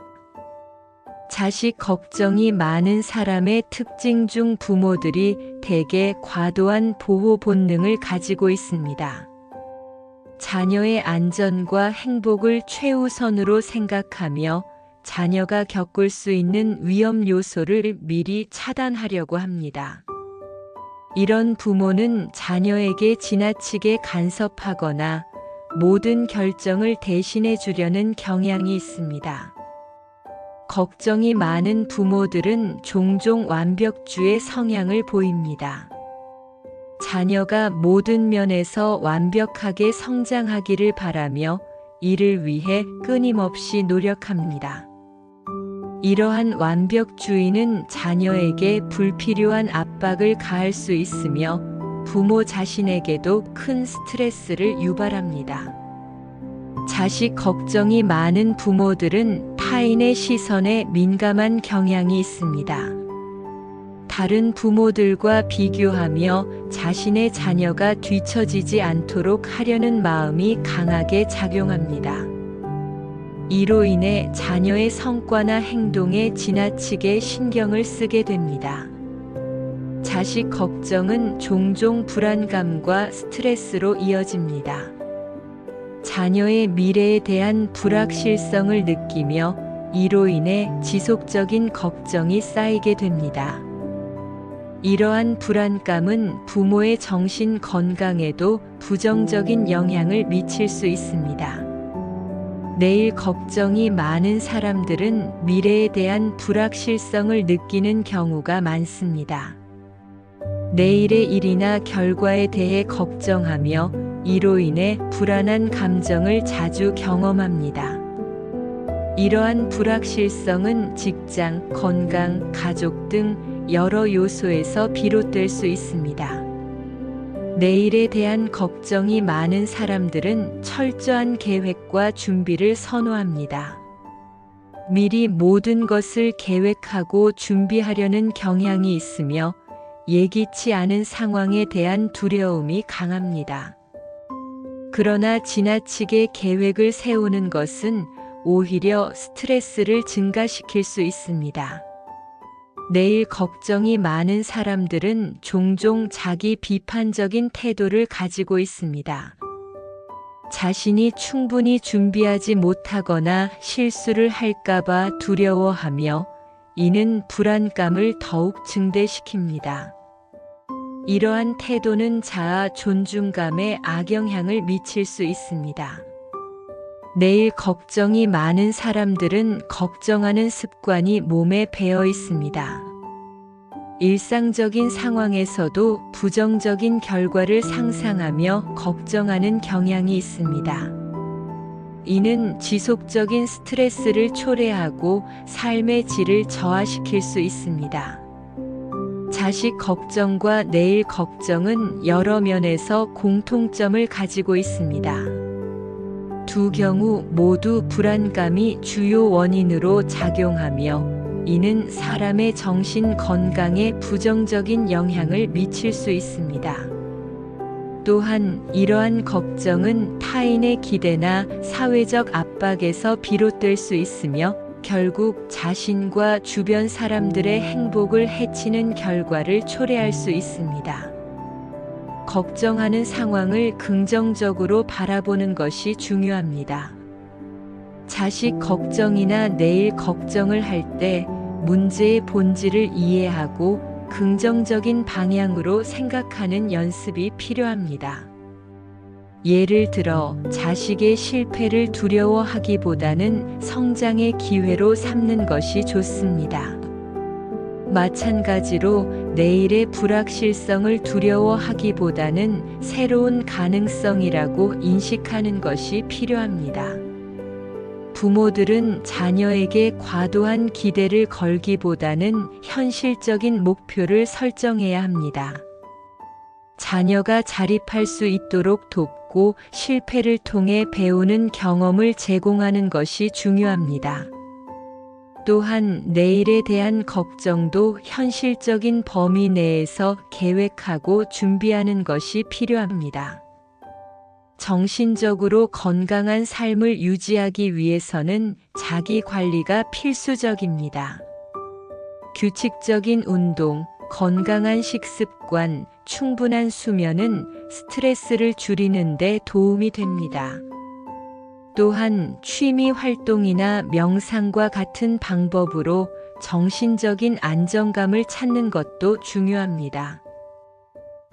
자식 걱정이 많은 사람의 특징 중 부모들이 대개 과도한 보호 본능을 가지고 있습니다. 자녀의 안전과 행복을 최우선으로 생각하며 자녀가 겪을 수 있는 위험 요소를 미리 차단하려고 합니다. 이런 부모는 자녀에게 지나치게 간섭하거나 모든 결정을 대신해 주려는 경향이 있습니다. 걱정이 많은 부모들은 종종 완벽주의 성향을 보입니다. 자녀가 모든 면에서 완벽하게 성장하기를 바라며 이를 위해 끊임없이 노력합니다. 이러한 완벽주의는 자녀에게 불필요한 압박을 가할 수 있으며 부모 자신에게도 큰 스트레스를 유발합니다. 자식 걱정이 많은 부모들은 타인의 시선에 민감한 경향이 있습니다. 다른 부모들과 비교하며 자신의 자녀가 뒤처지지 않도록 하려는 마음이 강하게 작용합니다. 이로 인해 자녀의 성과나 행동에 지나치게 신경을 쓰게 됩니다. 자식 걱정은 종종 불안감과 스트레스로 이어집니다. 자녀의 미래에 대한 불확실성을 느끼며 이로 인해 지속적인 걱정이 쌓이게 됩니다. 이러한 불안감은 부모의 정신 건강에도 부정적인 영향을 미칠 수 있습니다. 내일 걱정이 많은 사람들은 미래에 대한 불확실성을 느끼는 경우가 많습니다. 내일의 일이나 결과에 대해 걱정하며 이로 인해 불안한 감정을 자주 경험합니다. 이러한 불확실성은 직장, 건강, 가족 등 여러 요소에서 비롯될 수 있습니다. 내일에 대한 걱정이 많은 사람들은 철저한 계획과 준비를 선호합니다. 미리 모든 것을 계획하고 준비하려는 경향이 있으며 예기치 않은 상황에 대한 두려움이 강합니다. 그러나 지나치게 계획을 세우는 것은 오히려 스트레스를 증가시킬 수 있습니다. 내일 걱정이 많은 사람들은 종종 자기 비판적인 태도를 가지고 있습니다. 자신이 충분히 준비하지 못하거나 실수를 할까봐 두려워하며 이는 불안감을 더욱 증대시킵니다. 이러한 태도는 자아 존중감에 악영향을 미칠 수 있습니다. 내일 걱정이 많은 사람들은 걱정하는 습관이 몸에 배어 있습니다. 일상적인 상황에서도 부정적인 결과를 상상하며 걱정하는 경향이 있습니다. 이는 지속적인 스트레스를 초래하고 삶의 질을 저하시킬 수 있습니다. 자식 걱정과 내일 걱정은 여러 면에서 공통점을 가지고 있습니다. 두 경우 모두 불안감이 주요 원인으로 작용하며 이는 사람의 정신 건강에 부정적인 영향을 미칠 수 있습니다. 또한 이러한 걱정은 타인의 기대나 사회적 압박에서 비롯될 수 있으며 결국 자신과 주변 사람들의 행복을 해치는 결과를 초래할 수 있습니다. 걱정하는 상황을 긍정적으로 바라보는 것이 중요합니다. 자식 걱정이나 내일 걱정을 할 때 문제의 본질을 이해하고 긍정적인 방향으로 생각하는 연습이 필요합니다. 예를 들어 자식의 실패를 두려워하기보다는 성장의 기회로 삼는 것이 좋습니다. 마찬가지로 내일의 불확실성을 두려워하기보다는 새로운 가능성이라고 인식하는 것이 필요합니다. 부모들은 자녀에게 과도한 기대를 걸기보다는 현실적인 목표를 설정해야 합니다. 자녀가 자립할 수 있도록 돕고 실패를 통해 배우는 경험을 제공하는 것이 중요합니다. 또한 내일에 대한 걱정도 현실적인 범위 내에서 계획하고 준비하는 것이 필요합니다. 정신적으로 건강한 삶을 유지하기 위해서는 자기 관리가 필수적입니다. 규칙적인 운동, 건강한 식습관, 충분한 수면은 스트레스를 줄이는 데 도움이 됩니다. 또한 취미 활동이나 명상과 같은 방법으로 정신적인 안정감을 찾는 것도 중요합니다.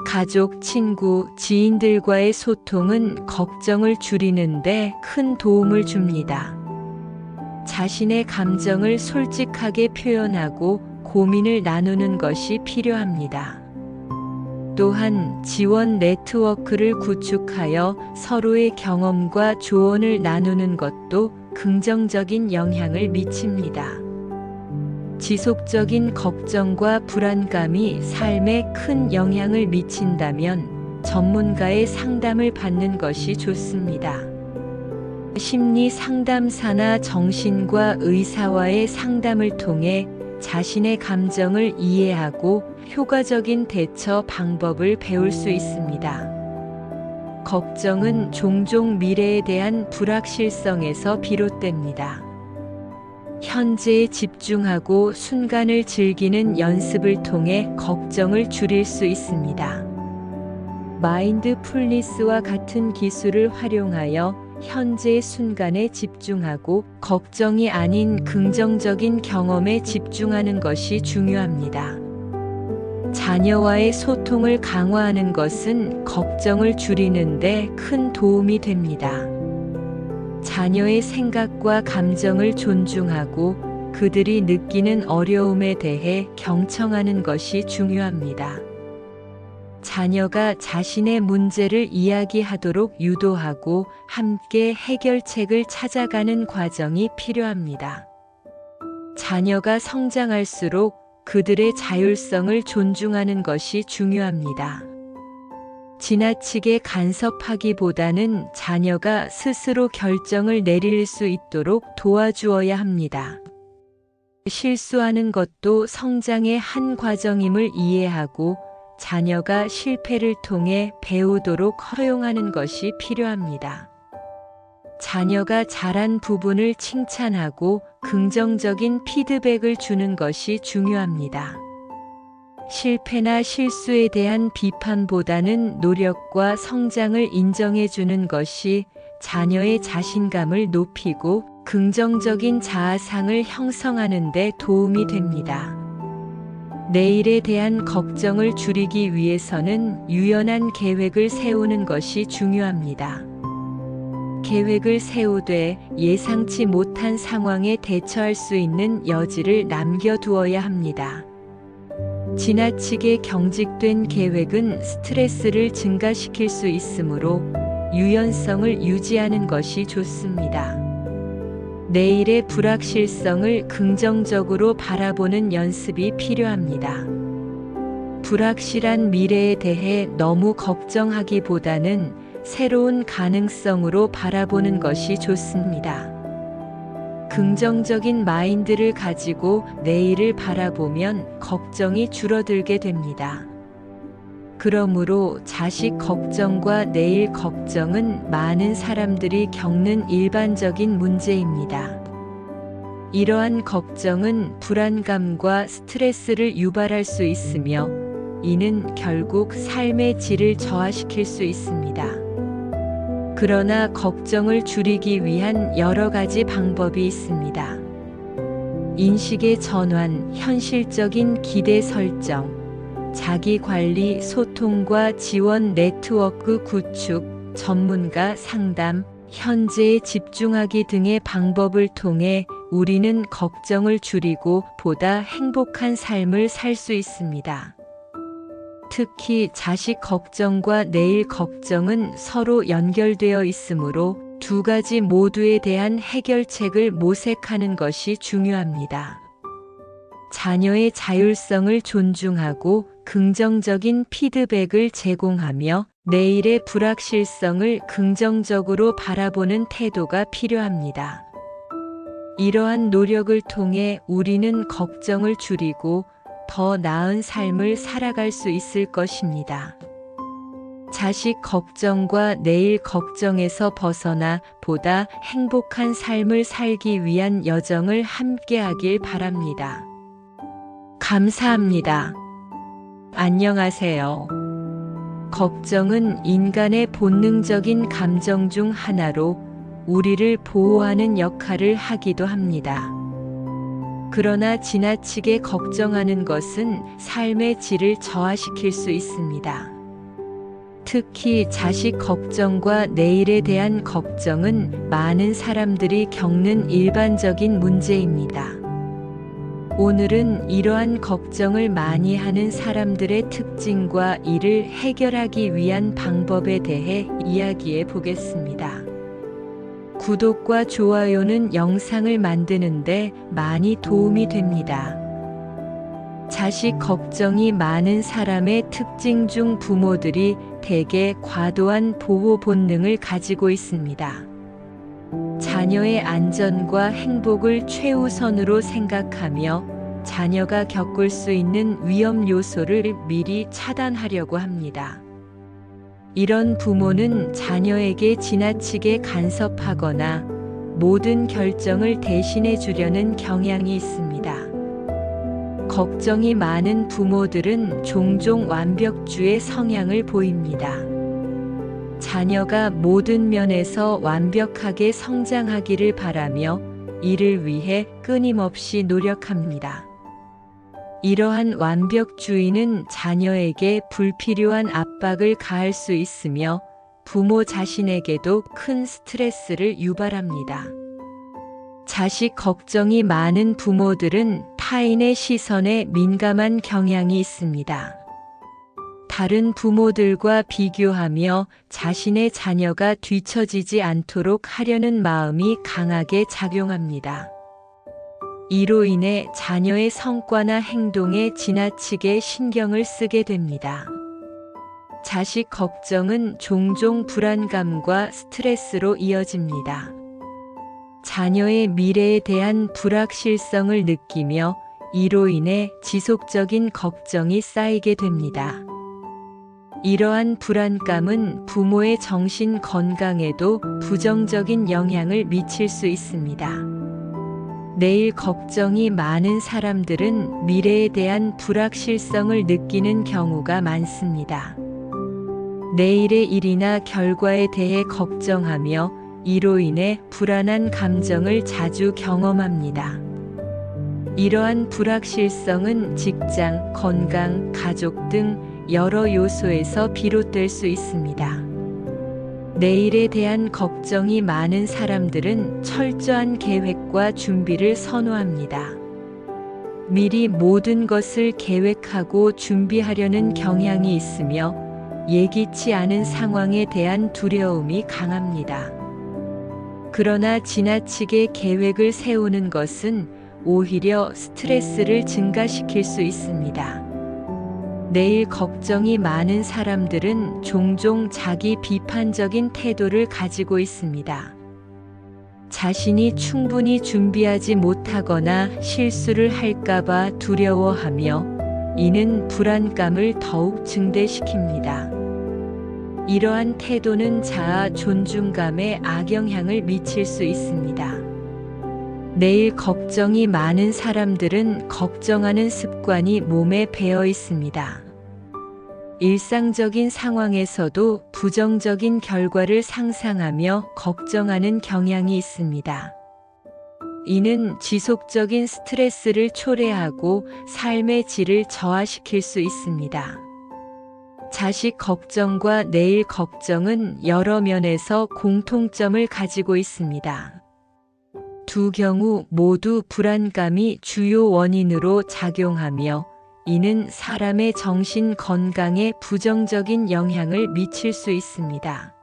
가족, 친구, 지인들과의 소통은 걱정을 줄이는데 큰 도움을 줍니다. 자신의 감정을 솔직하게 표현하고 고민을 나누는 것이 필요합니다. 또한 지원 네트워크를 구축하여 서로의 경험과 조언을 나누는 것도 긍정적인 영향을 미칩니다. 지속적인 걱정과 불안감이 삶에 큰 영향을 미친다면 전문가의 상담을 받는 것이 좋습니다. 심리 상담사나 정신과 의사와의 상담을 통해 자신의 감정을 이해하고 효과적인 대처 방법을 배울 수 있습니다. 걱정은 종종 미래에 대한 불확실성에서 비롯됩니다. 현재에 집중하고 순간을 즐기는 연습을 통해 걱정을 줄일 수 있습니다. 마인드풀니스와 같은 기술을 활용하여 현재의 순간에 집중하고 걱정이 아닌 긍정적인 경험에 집중하는 것이 중요합니다. 자녀와의 소통을 강화하는 것은 걱정을 줄이는 데 큰 도움이 됩니다. 자녀의 생각과 감정을 존중하고 그들이 느끼는 어려움에 대해 경청하는 것이 중요합니다. 자녀가 자신의 문제를 이야기하도록 유도하고 함께 해결책을 찾아가는 과정이 필요합니다. 자녀가 성장할수록 그들의 자율성을 존중하는 것이 중요합니다. 지나치게 간섭하기보다는 자녀가 스스로 결정을 내릴 수 있도록 도와주어야 합니다. 실수하는 것도 성장의 한 과정임을 이해하고 자녀가 실패를 통해 배우도록 허용하는 것이 필요합니다. 자녀가 잘한 부분을 칭찬하고 긍정적인 피드백을 주는 것이 중요합니다. 실패나 실수에 대한 비판보다는 노력과 성장을 인정해 주는 것이 자녀의 자신감을 높이고 긍정적인 자아상을 형성하는 데 도움이 됩니다. 내일에 대한 걱정을 줄이기 위해서는 유연한 계획을 세우는 것이 중요합니다. 계획을 세우되 예상치 못한 상황에 대처할 수 있는 여지를 남겨두어야 합니다. 지나치게 경직된 계획은 스트레스를 증가시킬 수 있으므로 유연성을 유지하는 것이 좋습니다. 내일의 불확실성을 긍정적으로 바라보는 연습이 필요합니다. 불확실한 미래에 대해 너무 걱정하기보다는 새로운 가능성으로 바라보는 것이 좋습니다. 긍정적인 마인드를 가지고 내일을 바라보면 걱정이 줄어들게 됩니다. 그러므로 자식 걱정과 내일 걱정은 많은 사람들이 겪는 일반적인 문제입니다. 이러한 걱정은 불안감과 스트레스를 유발할 수 있으며 이는 결국 삶의 질을 저하시킬 수 있습니다. 그러나 걱정을 줄이기 위한 여러 가지 방법이 있습니다. 인식의 전환, 현실적인 기대 설정, 자기 관리, 소통과 지원 네트워크 구축, 전문가 상담, 현재에 집중하기 등의 방법을 통해 우리는 걱정을 줄이고 보다 행복한 삶을 살 수 있습니다. 특히 자식 걱정과 내일 걱정은 서로 연결되어 있으므로 두 가지 모두에 대한 해결책을 모색하는 것이 중요합니다. 자녀의 자율성을 존중하고 긍정적인 피드백을 제공하며 내일의 불확실성을 긍정적으로 바라보는 태도가 필요합니다. 이러한 노력을 통해 우리는 걱정을 줄이고 더 나은 삶을 살아갈 수 있을 것입니다. 자식 걱정과 내일 걱정에서 벗어나 보다 행복한 삶을 살기 위한 여정을 함께하길 바랍니다. 감사합니다. 안녕하세요. 걱정은 인간의 본능적인 감정 중 하나로 우리를 보호하는 역할을 하기도 합니다. 그러나 지나치게 걱정하는 것은 삶의 질을 저하시킬 수 있습니다. 특히 자식 걱정과 내일에 대한 걱정은 많은 사람들이 겪는 일반적인 문제입니다. 오늘은 이러한 걱정을 많이 하는 사람들의 특징과 이를 해결하기 위한 방법에 대해 이야기해 보겠습니다. 구독과 좋아요는 영상을 만드는데 많이 도움이 됩니다. 자식 걱정이 많은 사람의 특징 중 부모들이 대개 과도한 보호 본능을 가지고 있습니다. 자녀의 안전과 행복을 최우선으로 생각하며 자녀가 겪을 수 있는 위험 요소를 미리 차단하려고 합니다. 이런 부모는 자녀에게 지나치게 간섭하거나 모든 결정을 대신해 주려는 경향이 있습니다. 걱정이 많은 부모들은 종종 완벽주의 성향을 보입니다. 자녀가 모든 면에서 완벽하게 성장하기를 바라며 이를 위해 끊임없이 노력합니다. 이러한 완벽주의는 자녀에게 불필요한 압박을 가할 수 있으며 부모 자신에게도 큰 스트레스를 유발합니다. 자식 걱정이 많은 부모들은 타인의 시선에 민감한 경향이 있습니다. 다른 부모들과 비교하며 자신의 자녀가 뒤처지지 않도록 하려는 마음이 강하게 작용합니다. 이로 인해 자녀의 성과나 행동에 지나치게 신경을 쓰게 됩니다. 자식 걱정은 종종 불안감과 스트레스로 이어집니다. 자녀의 미래에 대한 불확실성을 느끼며 이로 인해 지속적인 걱정이 쌓이게 됩니다. 이러한 불안감은 부모의 정신 건강에도 부정적인 영향을 미칠 수 있습니다. 내일 걱정이 많은 사람들은 미래에 대한 불확실성을 느끼는 경우가 많습니다. 내일의 일이나 결과에 대해 걱정하며 이로 인해 불안한 감정을 자주 경험합니다. 이러한 불확실성은 직장, 건강, 가족 등 여러 요소에서 비롯될 수 있습니다. 내일에 대한 걱정이 많은 사람들은 철저한 계획과 준비를 선호합니다. 미리 모든 것을 계획하고 준비하려는 경향이 있으며 예기치 않은 상황에 대한 두려움이 강합니다. 그러나 지나치게 계획을 세우는 것은 오히려 스트레스를 증가시킬 수 있습니다. 내일 걱정이 많은 사람들은 종종 자기 비판적인 태도를 가지고 있습니다. 자신이 충분히 준비하지 못하거나 실수를 할까봐 두려워하며 이는 불안감을 더욱 증대시킵니다. 이러한 태도는 자아 존중감에 악영향을 미칠 수 있습니다. 내일 걱정이 많은 사람들은 걱정하는 습관이 몸에 배어 있습니다. 일상적인 상황에서도 부정적인 결과를 상상하며 걱정하는 경향이 있습니다. 이는 지속적인 스트레스를 초래하고 삶의 질을 저하시킬 수 있습니다. 자식 걱정과 내일 걱정은 여러 면에서 공통점을 가지고 있습니다. 두 경우 모두 불안감이 주요 원인으로 작용하며 이는 사람의 정신 건강에 부정적인 영향을 미칠 수 있습니다.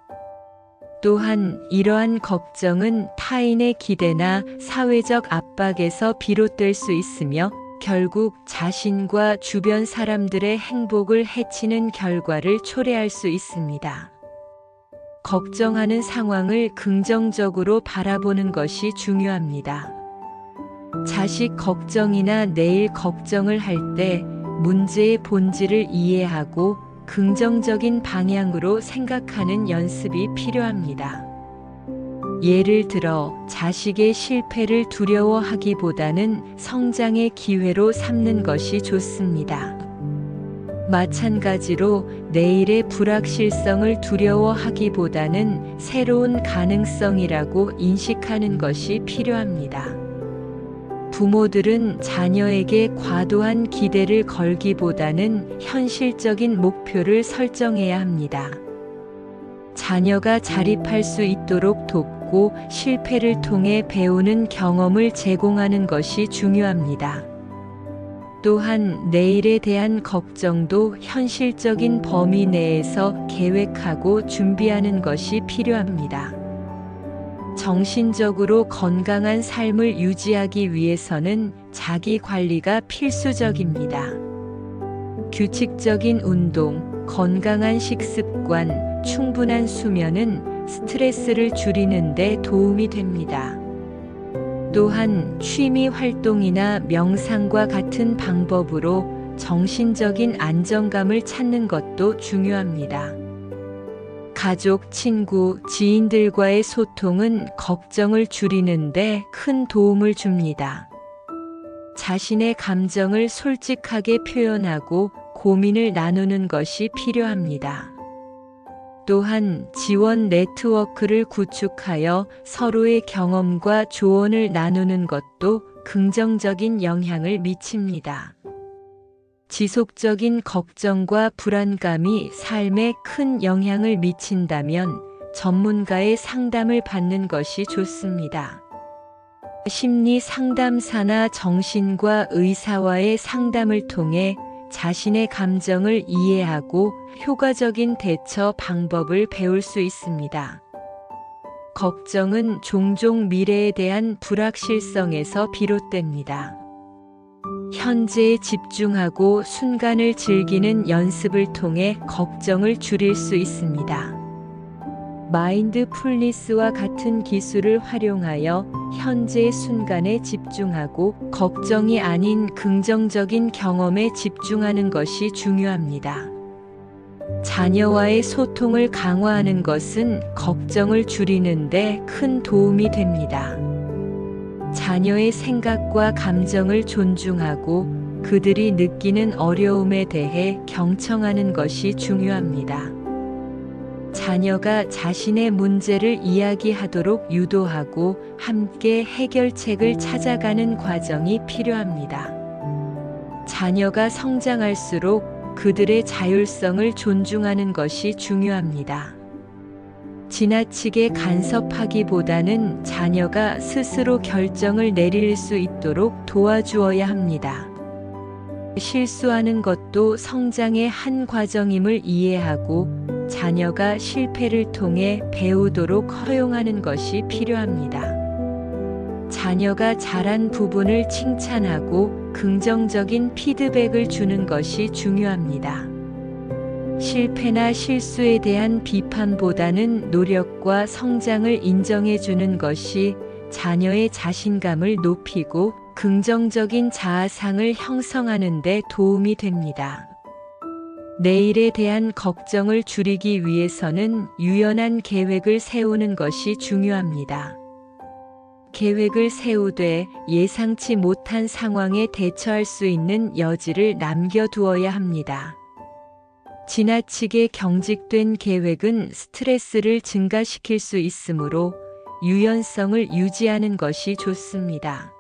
또한 이러한 걱정은 타인의 기대나 사회적 압박에서 비롯될 수 있으며 결국 자신과 주변 사람들의 행복을 해치는 결과를 초래할 수 있습니다. 걱정하는 상황을 긍정적으로 바라보는 것이 중요합니다. 자식 걱정이나 내일 걱정을 할 때 문제의 본질을 이해하고 긍정적인 방향으로 생각하는 연습이 필요합니다. 예를 들어 자식의 실패를 두려워하기보다는 성장의 기회로 삼는 것이 좋습니다. 마찬가지로 내일의 불확실성을 두려워하기보다는 새로운 가능성이라고 인식하는 것이 필요합니다. 부모들은 자녀에게 과도한 기대를 걸기보다는 현실적인 목표를 설정해야 합니다. 자녀가 자립할 수 있도록 돕고 실패를 통해 배우는 경험을 제공하는 것이 중요합니다. 또한 내일에 대한 걱정도 현실적인 범위 내에서 계획하고 준비하는 것이 필요합니다. 정신적으로 건강한 삶을 유지하기 위해서는 자기 관리가 필수적입니다. 규칙적인 운동, 건강한 식습관, 충분한 수면은 스트레스를 줄이는 데 도움이 됩니다. 또한 취미 활동이나 명상과 같은 방법으로 정신적인 안정감을 찾는 것도 중요합니다. 가족, 친구, 지인들과의 소통은 걱정을 줄이는 데 큰 도움을 줍니다. 자신의 감정을 솔직하게 표현하고 고민을 나누는 것이 필요합니다. 또한 지원 네트워크를 구축하여 서로의 경험과 조언을 나누는 것도 긍정적인 영향을 미칩니다. 지속적인 걱정과 불안감이 삶에 큰 영향을 미친다면 전문가의 상담을 받는 것이 좋습니다. 심리 상담사나 정신과 의사와의 상담을 통해 자신의 감정을 이해하고 효과적인 대처 방법을 배울 수 있습니다. 걱정은 종종 미래에 대한 불확실성에서 비롯됩니다. 현재에 집중하고 순간을 즐기는 연습을 통해 걱정을 줄일 수 있습니다. 마인드풀니스와 같은 기술을 활용하여 현재의 순간에 집중하고 걱정이 아닌 긍정적인 경험에 집중하는 것이 중요합니다. 자녀와의 소통을 강화하는 것은 걱정을 줄이는 데 큰 도움이 됩니다. 자녀의 생각과 감정을 존중하고 그들이 느끼는 어려움에 대해 경청하는 것이 중요합니다. 자녀가 자신의 문제를 이야기하도록 유도하고 함께 해결책을 찾아가는 과정이 필요합니다. 자녀가 성장할수록 그들의 자율성을 존중하는 것이 중요합니다. 지나치게 간섭하기보다는 자녀가 스스로 결정을 내릴 수 있도록 도와주어야 합니다. 실수하는 것도 성장의 한 과정임을 이해하고 자녀가 실패를 통해 배우도록 허용하는 것이 필요합니다. 자녀가 잘한 부분을 칭찬하고 긍정적인 피드백을 주는 것이 중요합니다. 실패나 실수에 대한 비판보다는 노력과 성장을 인정해 주는 것이 자녀의 자신감을 높이고 긍정적인 자아상을 형성하는 데 도움이 됩니다. 내일에 대한 걱정을 줄이기 위해서는 유연한 계획을 세우는 것이 중요합니다. 계획을 세우되 예상치 못한 상황에 대처할 수 있는 여지를 남겨두어야 합니다. 지나치게 경직된 계획은 스트레스를 증가시킬 수 있으므로 유연성을 유지하는 것이 좋습니다.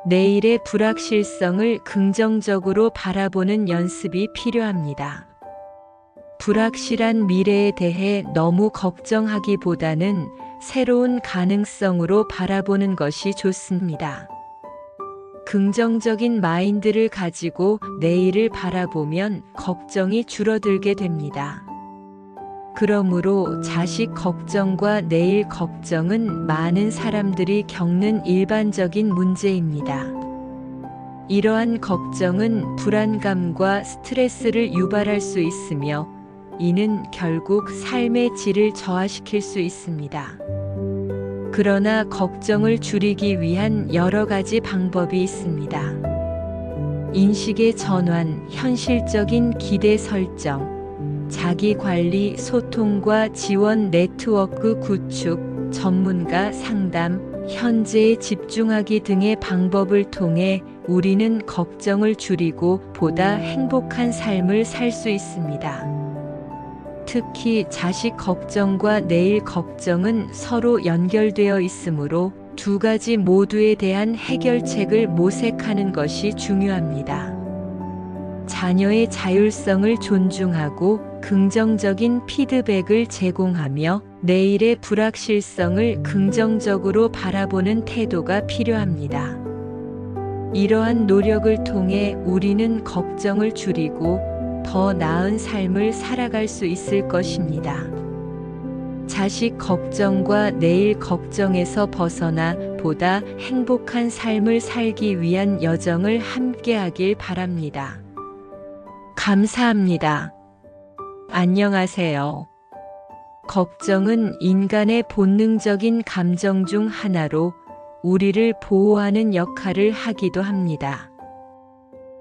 내일의 불확실성을 긍정적으로 바라보는 연습이 필요합니다. 불확실한 미래에 대해 너무 걱정하기보다는 새로운 가능성으로 바라보는 것이 좋습니다. 긍정적인 마인드를 가지고 내일을 바라보면 걱정이 줄어들게 됩니다. 그러므로 자식 걱정과 내일 걱정은 많은 사람들이 겪는 일반적인 문제입니다. 이러한 걱정은 불안감과 스트레스를 유발할 수 있으며 이는 결국 삶의 질을 저하시킬 수 있습니다. 그러나 걱정을 줄이기 위한 여러 가지 방법이 있습니다. 인식의 전환, 현실적인 기대 설정, 자기 관리, 소통과 지원 네트워크 구축, 전문가 상담, 현재에 집중하기 등의 방법을 통해 우리는 걱정을 줄이고 보다 행복한 삶을 살 수 있습니다. 특히 자식 걱정과 내일 걱정은 서로 연결되어 있으므로 두 가지 모두에 대한 해결책을 모색하는 것이 중요합니다. 자녀의 자율성을 존중하고 긍정적인 피드백을 제공하며 내일의 불확실성을 긍정적으로 바라보는 태도가 필요합니다. 이러한 노력을 통해 우리는 걱정을 줄이고 더 나은 삶을 살아갈 수 있을 것입니다. 자식 걱정과 내일 걱정에서 벗어나 보다 행복한 삶을 살기 위한 여정을 함께하길 바랍니다. 감사합니다. 안녕하세요. 걱정은 인간의 본능적인 감정 중 하나로 우리를 보호하는 역할을 하기도 합니다.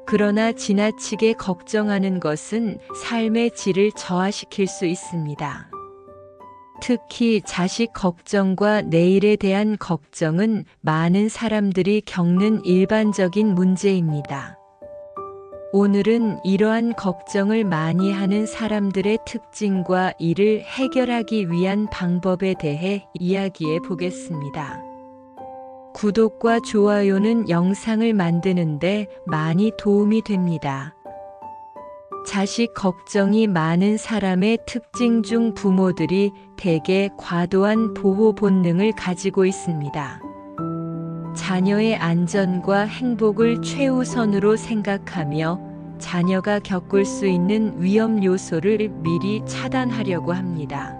그러나 지나치게 걱정하는 것은 삶의 질을 저하시킬 수 있습니다. 특히 자식 걱정과 내일에 대한 걱정은 많은 사람들이 겪는 일반적인 문제입니다. 오늘은 이러한 걱정을 많이 하는 사람들의 특징과 이를 해결하기 위한 방법에 대해 이야기해 보겠습니다. 구독과 좋아요는 영상을 만드는데 많이 도움이 됩니다. 자식 걱정이 많은 사람의 특징 중 부모들이 대개 과도한 보호 본능을 가지고 있습니다. 자녀의 안전과 행복을 최우선으로 생각하며 자녀가 겪을 수 있는 위험 요소를 미리 차단하려고 합니다.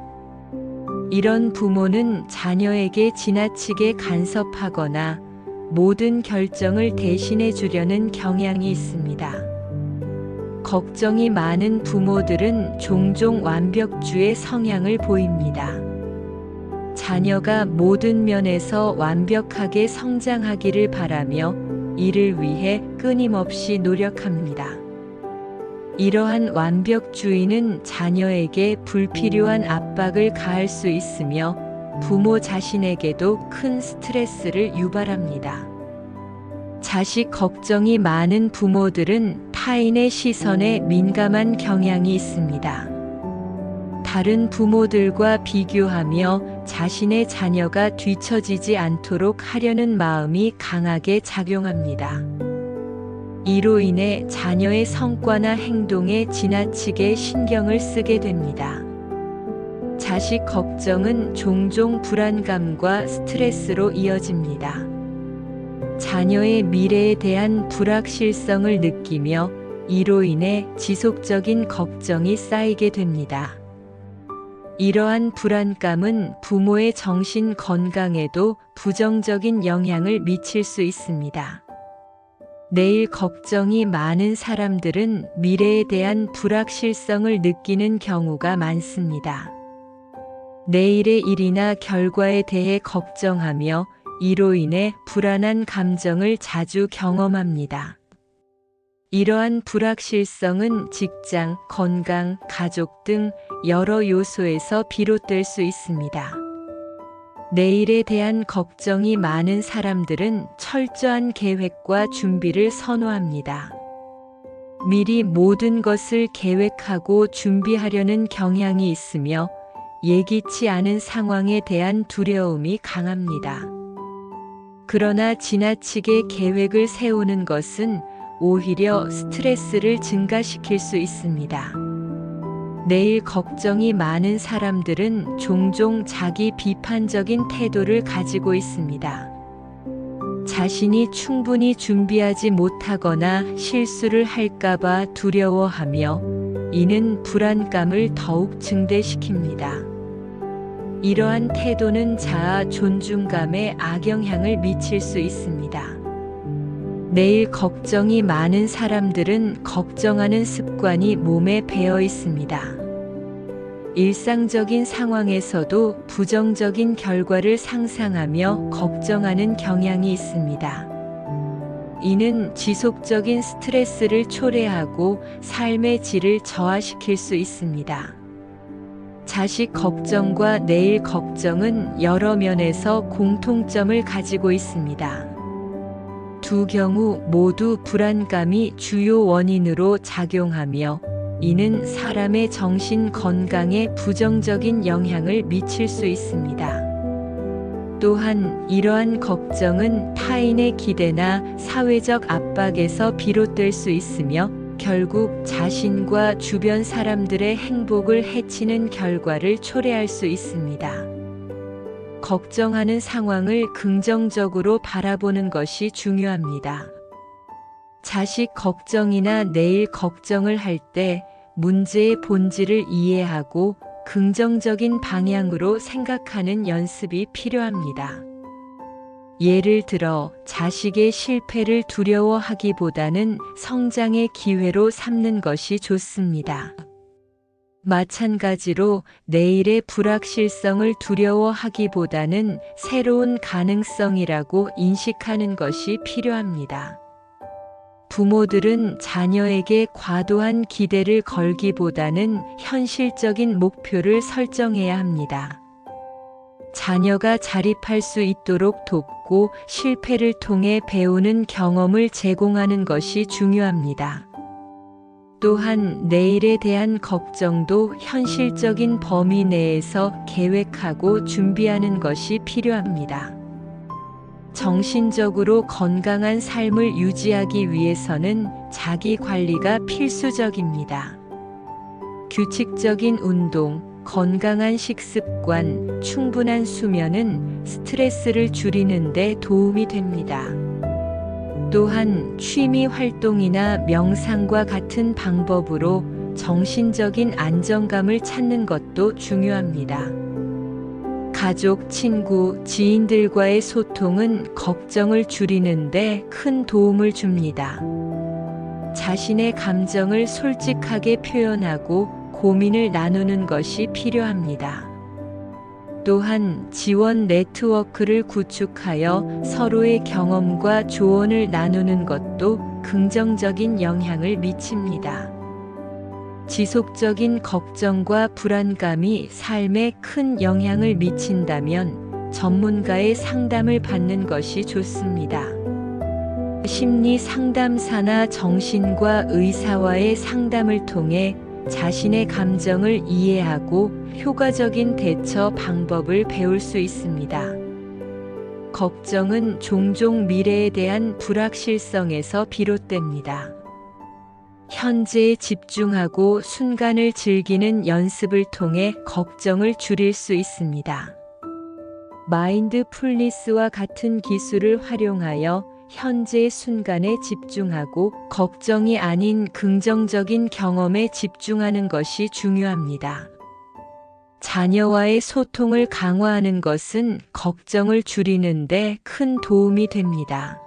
이런 부모는 자녀에게 지나치게 간섭하거나 모든 결정을 대신해 주려는 경향이 있습니다. 걱정이 많은 부모들은 종종 완벽주의 성향을 보입니다. 자녀가 모든 면에서 완벽하게 성장하기를 바라며 이를 위해 끊임없이 노력합니다. 이러한 완벽주의는 자녀에게 불필요한 압박을 가할 수 있으며 부모 자신에게도 큰 스트레스를 유발합니다. 자식 걱정이 많은 부모들은 타인의 시선에 민감한 경향이 있습니다. 다른 부모들과 비교하며 자신의 자녀가 뒤처지지 않도록 하려는 마음이 강하게 작용합니다. 이로 인해 자녀의 성과나 행동에 지나치게 신경을 쓰게 됩니다. 자식 걱정은 종종 불안감과 스트레스로 이어집니다. 자녀의 미래에 대한 불확실성을 느끼며 이로 인해 지속적인 걱정이 쌓이게 됩니다. 이러한 불안감은 부모의 정신 건강에도 부정적인 영향을 미칠 수 있습니다. 내일 걱정이 많은 사람들은 미래에 대한 불확실성을 느끼는 경우가 많습니다. 내일의 일이나 결과에 대해 걱정하며 이로 인해 불안한 감정을 자주 경험합니다. 이러한 불확실성은 직장, 건강, 가족 등 여러 요소에서 비롯될 수 있습니다. 내일에 대한 걱정이 많은 사람들은 철저한 계획과 준비를 선호합니다. 미리 모든 것을 계획하고 준비하려는 경향이 있으며 예기치 않은 상황에 대한 두려움이 강합니다. 그러나 지나치게 계획을 세우는 것은 오히려 스트레스를 증가시킬 수 있습니다. 내일 걱정이 많은 사람들은 종종 자기 비판적인 태도를 가지고 있습니다. 자신이 충분히 준비하지 못하거나 실수를 할까봐 두려워하며 이는 불안감을 더욱 증대시킵니다. 이러한 태도는 자아 존중감에 악영향을 미칠 수 있습니다. 내일 걱정이 많은 사람들은 걱정하는 습관이 몸에 배어 있습니다. 일상적인 상황에서도 부정적인 결과를 상상하며 걱정하는 경향이 있습니다. 이는 지속적인 스트레스를 초래하고 삶의 질을 저하시킬 수 있습니다. 자식 걱정과 내일 걱정은 여러 면에서 공통점을 가지고 있습니다. 두 경우 모두 불안감이 주요 원인으로 작용하며 이는 사람의 정신 건강에 부정적인 영향을 미칠 수 있습니다. 또한 이러한 걱정은 타인의 기대나 사회적 압박에서 비롯될 수 있으며 결국 자신과 주변 사람들의 행복을 해치는 결과를 초래할 수 있습니다. 걱정하는 상황을 긍정적으로 바라보는 것이 중요합니다. 자식 걱정이나 내일 걱정을 할 때 문제의 본질을 이해하고 긍정적인 방향으로 생각하는 연습이 필요합니다. 예를 들어 자식의 실패를 두려워하기보다는 성장의 기회로 삼는 것이 좋습니다. 마찬가지로 내일의 불확실성을 두려워하기보다는 새로운 가능성이라고 인식하는 것이 필요합니다. 부모들은 자녀에게 과도한 기대를 걸기보다는 현실적인 목표를 설정해야 합니다. 자녀가 자립할 수 있도록 돕고 실패를 통해 배우는 경험을 제공하는 것이 중요합니다. 또한 내일에 대한 걱정도 현실적인 범위 내에서 계획하고 준비하는 것이 필요합니다. 정신적으로 건강한 삶을 유지하기 위해서는 자기 관리가 필수적입니다. 규칙적인 운동, 건강한 식습관, 충분한 수면은 스트레스를 줄이는 데 도움이 됩니다. 또한 취미 활동이나 명상과 같은 방법으로 정신적인 안정감을 찾는 것도 중요합니다. 가족, 친구, 지인들과의 소통은 걱정을 줄이는 데 큰 도움을 줍니다. 자신의 감정을 솔직하게 표현하고 고민을 나누는 것이 필요합니다. 또한 지원 네트워크를 구축하여 서로의 경험과 조언을 나누는 것도 긍정적인 영향을 미칩니다. 지속적인 걱정과 불안감이 삶에 큰 영향을 미친다면 전문가의 상담을 받는 것이 좋습니다. 심리 상담사나 정신과 의사와의 상담을 통해 자신의 감정을 이해하고 효과적인 대처 방법을 배울 수 있습니다. 걱정은 종종 미래에 대한 불확실성에서 비롯됩니다. 현재에 집중하고 순간을 즐기는 연습을 통해 걱정을 줄일 수 있습니다. 마인드풀니스와 같은 기술을 활용하여 현재의 순간에 집중하고 걱정이 아닌 긍정적인 경험에 집중하는 것이 중요합니다. 자녀와의 소통을 강화하는 것은 걱정을 줄이는 데 큰 도움이 됩니다.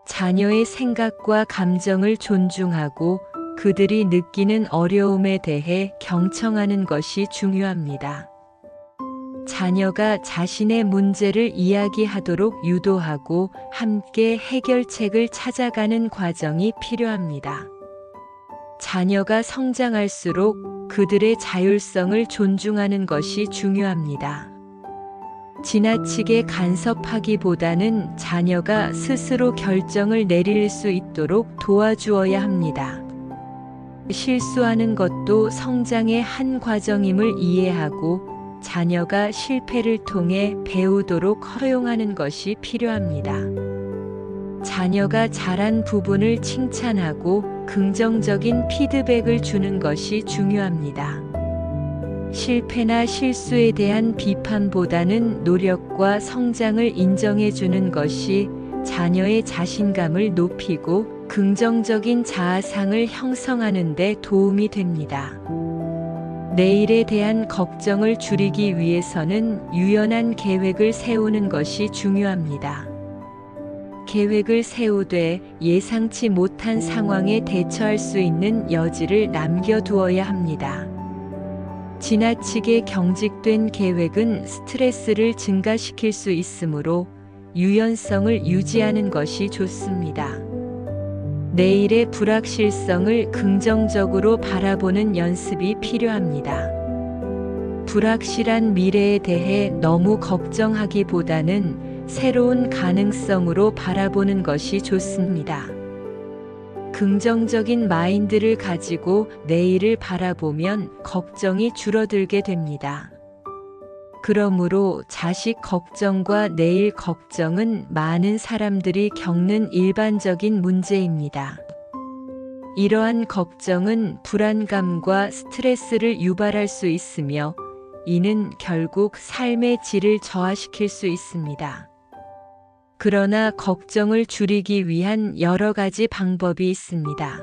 자녀의 생각과 감정을 존중하고 그들이 느끼는 어려움에 대해 경청하는 것이 중요합니다. 자녀가 자신의 문제를 이야기하도록 유도하고 함께 해결책을 찾아가는 과정이 필요합니다. 자녀가 성장할수록 그들의 자율성을 존중하는 것이 중요합니다. 지나치게 간섭하기보다는 자녀가 스스로 결정을 내릴 수 있도록 도와주어야 합니다. 실수하는 것도 성장의 한 과정임을 이해하고 자녀가 실패를 통해 배우도록 허용하는 것이 필요합니다. 자녀가 잘한 부분을 칭찬하고 긍정적인 피드백을 주는 것이 중요합니다. 실패나 실수에 대한 비판보다는 노력과 성장을 인정해 주는 것이 자녀의 자신감을 높이고 긍정적인 자아상을 형성하는 데 도움이 됩니다. 내일에 대한 걱정을 줄이기 위해서는 유연한 계획을 세우는 것이 중요합니다. 계획을 세우되 예상치 못한 상황에 대처할 수 있는 여지를 남겨두어야 합니다. 지나치게 경직된 계획은 스트레스를 증가시킬 수 있으므로 유연성을 유지하는 것이 좋습니다. 내일의 불확실성을 긍정적으로 바라보는 연습이 필요합니다. 불확실한 미래에 대해 너무 걱정하기보다는 새로운 가능성으로 바라보는 것이 좋습니다. 긍정적인 마인드를 가지고 내일을 바라보면 걱정이 줄어들게 됩니다. 그러므로 자식 걱정과 내일 걱정은 많은 사람들이 겪는 일반적인 문제입니다. 이러한 걱정은 불안감과 스트레스를 유발할 수 있으며 이는 결국 삶의 질을 저하시킬 수 있습니다. 그러나 걱정을 줄이기 위한 여러 가지 방법이 있습니다.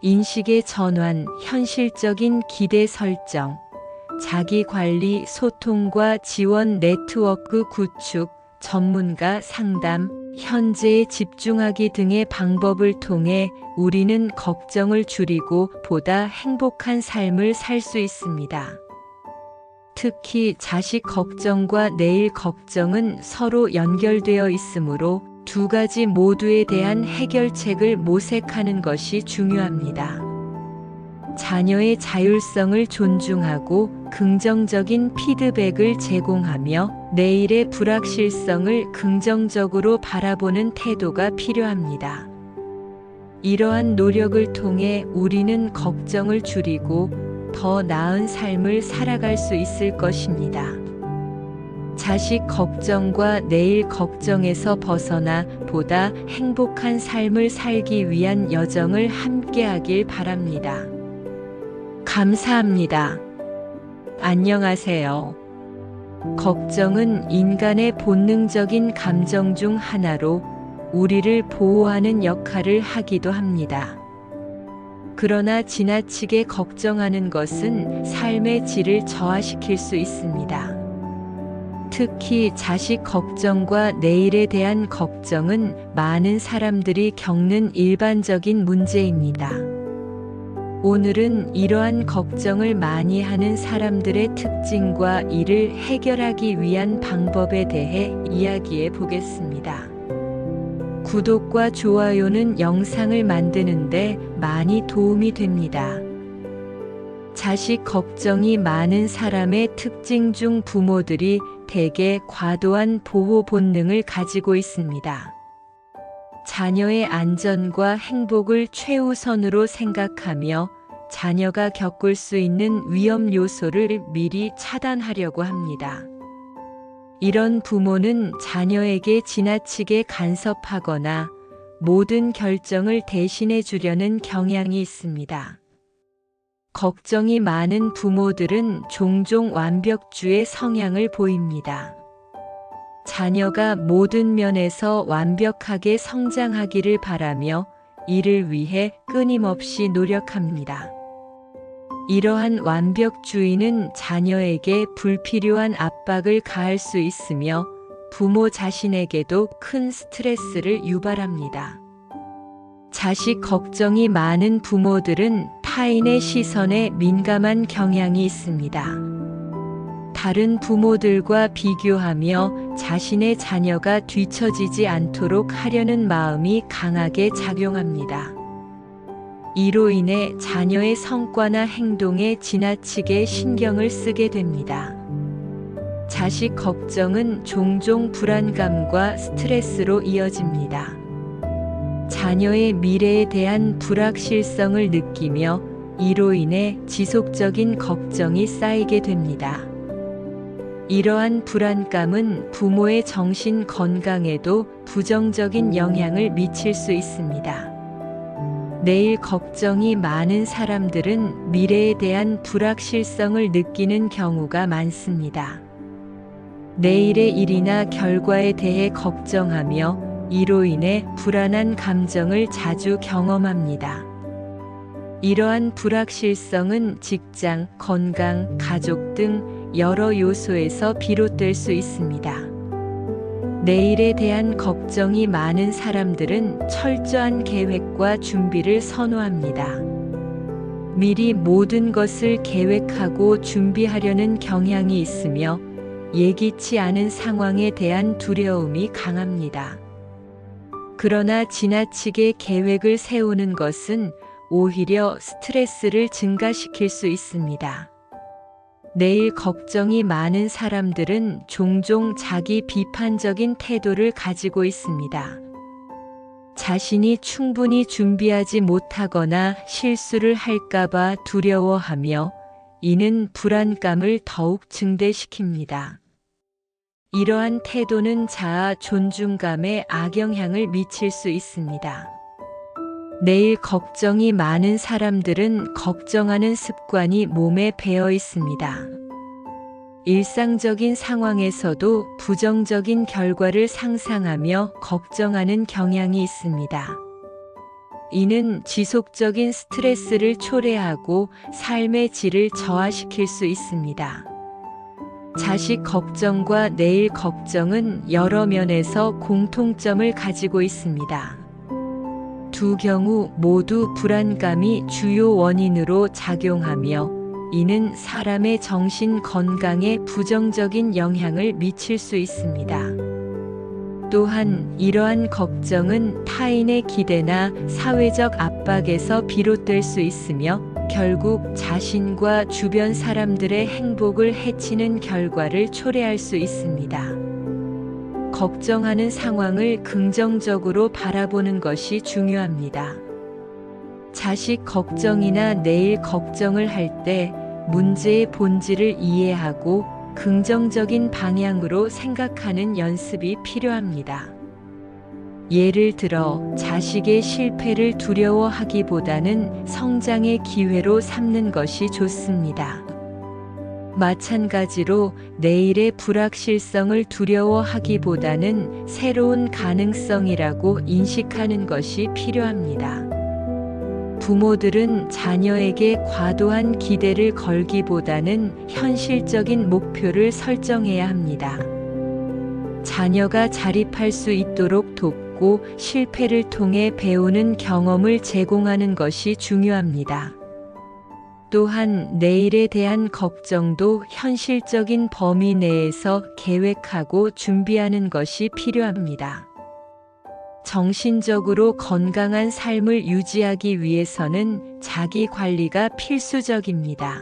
인식의 전환, 현실적인 기대 설정, 자기 관리, 소통과 지원 네트워크 구축, 전문가 상담, 현재에 집중하기 등의 방법을 통해 우리는 걱정을 줄이고 보다 행복한 삶을 살 수 있습니다. 특히 자식 걱정과 내일 걱정은 서로 연결되어 있으므로 두 가지 모두에 대한 해결책을 모색하는 것이 중요합니다. 자녀의 자율성을 존중하고 긍정적인 피드백을 제공하며 내일의 불확실성을 긍정적으로 바라보는 태도가 필요합니다. 이러한 노력을 통해 우리는 걱정을 줄이고 더 나은 삶을 살아갈 수 있을 것입니다. 자식 걱정과 내일 걱정에서 벗어나 보다 행복한 삶을 살기 위한 여정을 함께하길 바랍니다. 감사합니다. 안녕하세요. 걱정은 인간의 본능적인 감정 중 하나로 우리를 보호하는 역할을 하기도 합니다. 그러나 지나치게 걱정하는 것은 삶의 질을 저하시킬 수 있습니다. 특히 자식 걱정과 내일에 대한 걱정은 많은 사람들이 겪는 일반적인 문제입니다. 오늘은 이러한 걱정을 많이 하는 사람들의 특징과 이를 해결하기 위한 방법에 대해 이야기해 보겠습니다. 구독과 좋아요는 영상을 만드는데 많이 도움이 됩니다. 자식 걱정이 많은 사람의 특징 중 부모들이 대개 과도한 보호 본능을 가지고 있습니다. 자녀의 안전과 행복을 최우선으로 생각하며 자녀가 겪을 수 있는 위험 요소를 미리 차단하려고 합니다. 이런 부모는 자녀에게 지나치게 간섭하거나 모든 결정을 대신해 주려는 경향이 있습니다. 걱정이 많은 부모들은 종종 완벽주의 성향을 보입니다. 자녀가 모든 면에서 완벽하게 성장하기를 바라며 이를 위해 끊임없이 노력합니다. 이러한 완벽주의는 자녀에게 불필요한 압박을 가할 수 있으며 부모 자신에게도 큰 스트레스를 유발합니다. 자식 걱정이 많은 부모들은 타인의 시선에 민감한 경향이 있습니다. 다른 부모들과 비교하며 자신의 자녀가 뒤처지지 않도록 하려는 마음이 강하게 작용합니다. 이로 인해 자녀의 성과나 행동에 지나치게 신경을 쓰게 됩니다. 자식 걱정은 종종 불안감과 스트레스로 이어집니다. 자녀의 미래에 대한 불확실성을 느끼며 이로 인해 지속적인 걱정이 쌓이게 됩니다. 이러한 불안감은 부모의 정신 건강에도 부정적인 영향을 미칠 수 있습니다. 내일 걱정이 많은 사람들은 미래에 대한 불확실성을 느끼는 경우가 많습니다. 내일의 일이나 결과에 대해 걱정하며 이로 인해 불안한 감정을 자주 경험합니다. 이러한 불확실성은 직장, 건강, 가족 등 여러 요소에서 비롯될 수 있습니다. 내일에 대한 걱정이 많은 사람들은 철저한 계획과 준비를 선호합니다. 미리 모든 것을 계획하고 준비하려는 경향이 있으며 예기치 않은 상황에 대한 두려움이 강합니다. 그러나 지나치게 계획을 세우는 것은 오히려 스트레스를 증가시킬 수 있습니다. 내일 걱정이 많은 사람들은 종종 자기 비판적인 태도를 가지고 있습니다. 자신이 충분히 준비하지 못하거나 실수를 할까봐 두려워하며 이는 불안감을 더욱 증대시킵니다. 이러한 태도는 자아 존중감에 악영향을 미칠 수 있습니다. 내일 걱정이 많은 사람들은 걱정하는 습관이 몸에 배어 있습니다. 일상적인 상황에서도 부정적인 결과를 상상하며 걱정하는 경향이 있습니다. 이는 지속적인 스트레스를 초래하고 삶의 질을 저하시킬 수 있습니다. 자식 걱정과 내일 걱정은 여러 면에서 공통점을 가지고 있습니다. 두 경우 모두 불안감이 주요 원인으로 작용하며 이는 사람의 정신 건강에 부정적인 영향을 미칠 수 있습니다. 또한 이러한 걱정은 타인의 기대나 사회적 압박에서 비롯될 수 있으며 결국 자신과 주변 사람들의 행복을 해치는 결과를 초래할 수 있습니다. 걱정하는 상황을 긍정적으로 바라보는 것이 중요합니다. 자식 걱정이나 내일 걱정을 할 때 문제의 본질을 이해하고 긍정적인 방향으로 생각하는 연습이 필요합니다. 예를 들어 자식의 실패를 두려워하기보다는 성장의 기회로 삼는 것이 좋습니다. 마찬가지로 내일의 불확실성을 두려워하기보다는 새로운 가능성이라고 인식하는 것이 필요합니다. 부모들은 자녀에게 과도한 기대를 걸기보다는 현실적인 목표를 설정해야 합니다. 자녀가 자립할 수 있도록 돕고 실패를 통해 배우는 경험을 제공하는 것이 중요합니다. 또한 내일에 대한 걱정도 현실적인 범위 내에서 계획하고 준비하는 것이 필요합니다. 정신적으로 건강한 삶을 유지하기 위해서는 자기 관리가 필수적입니다.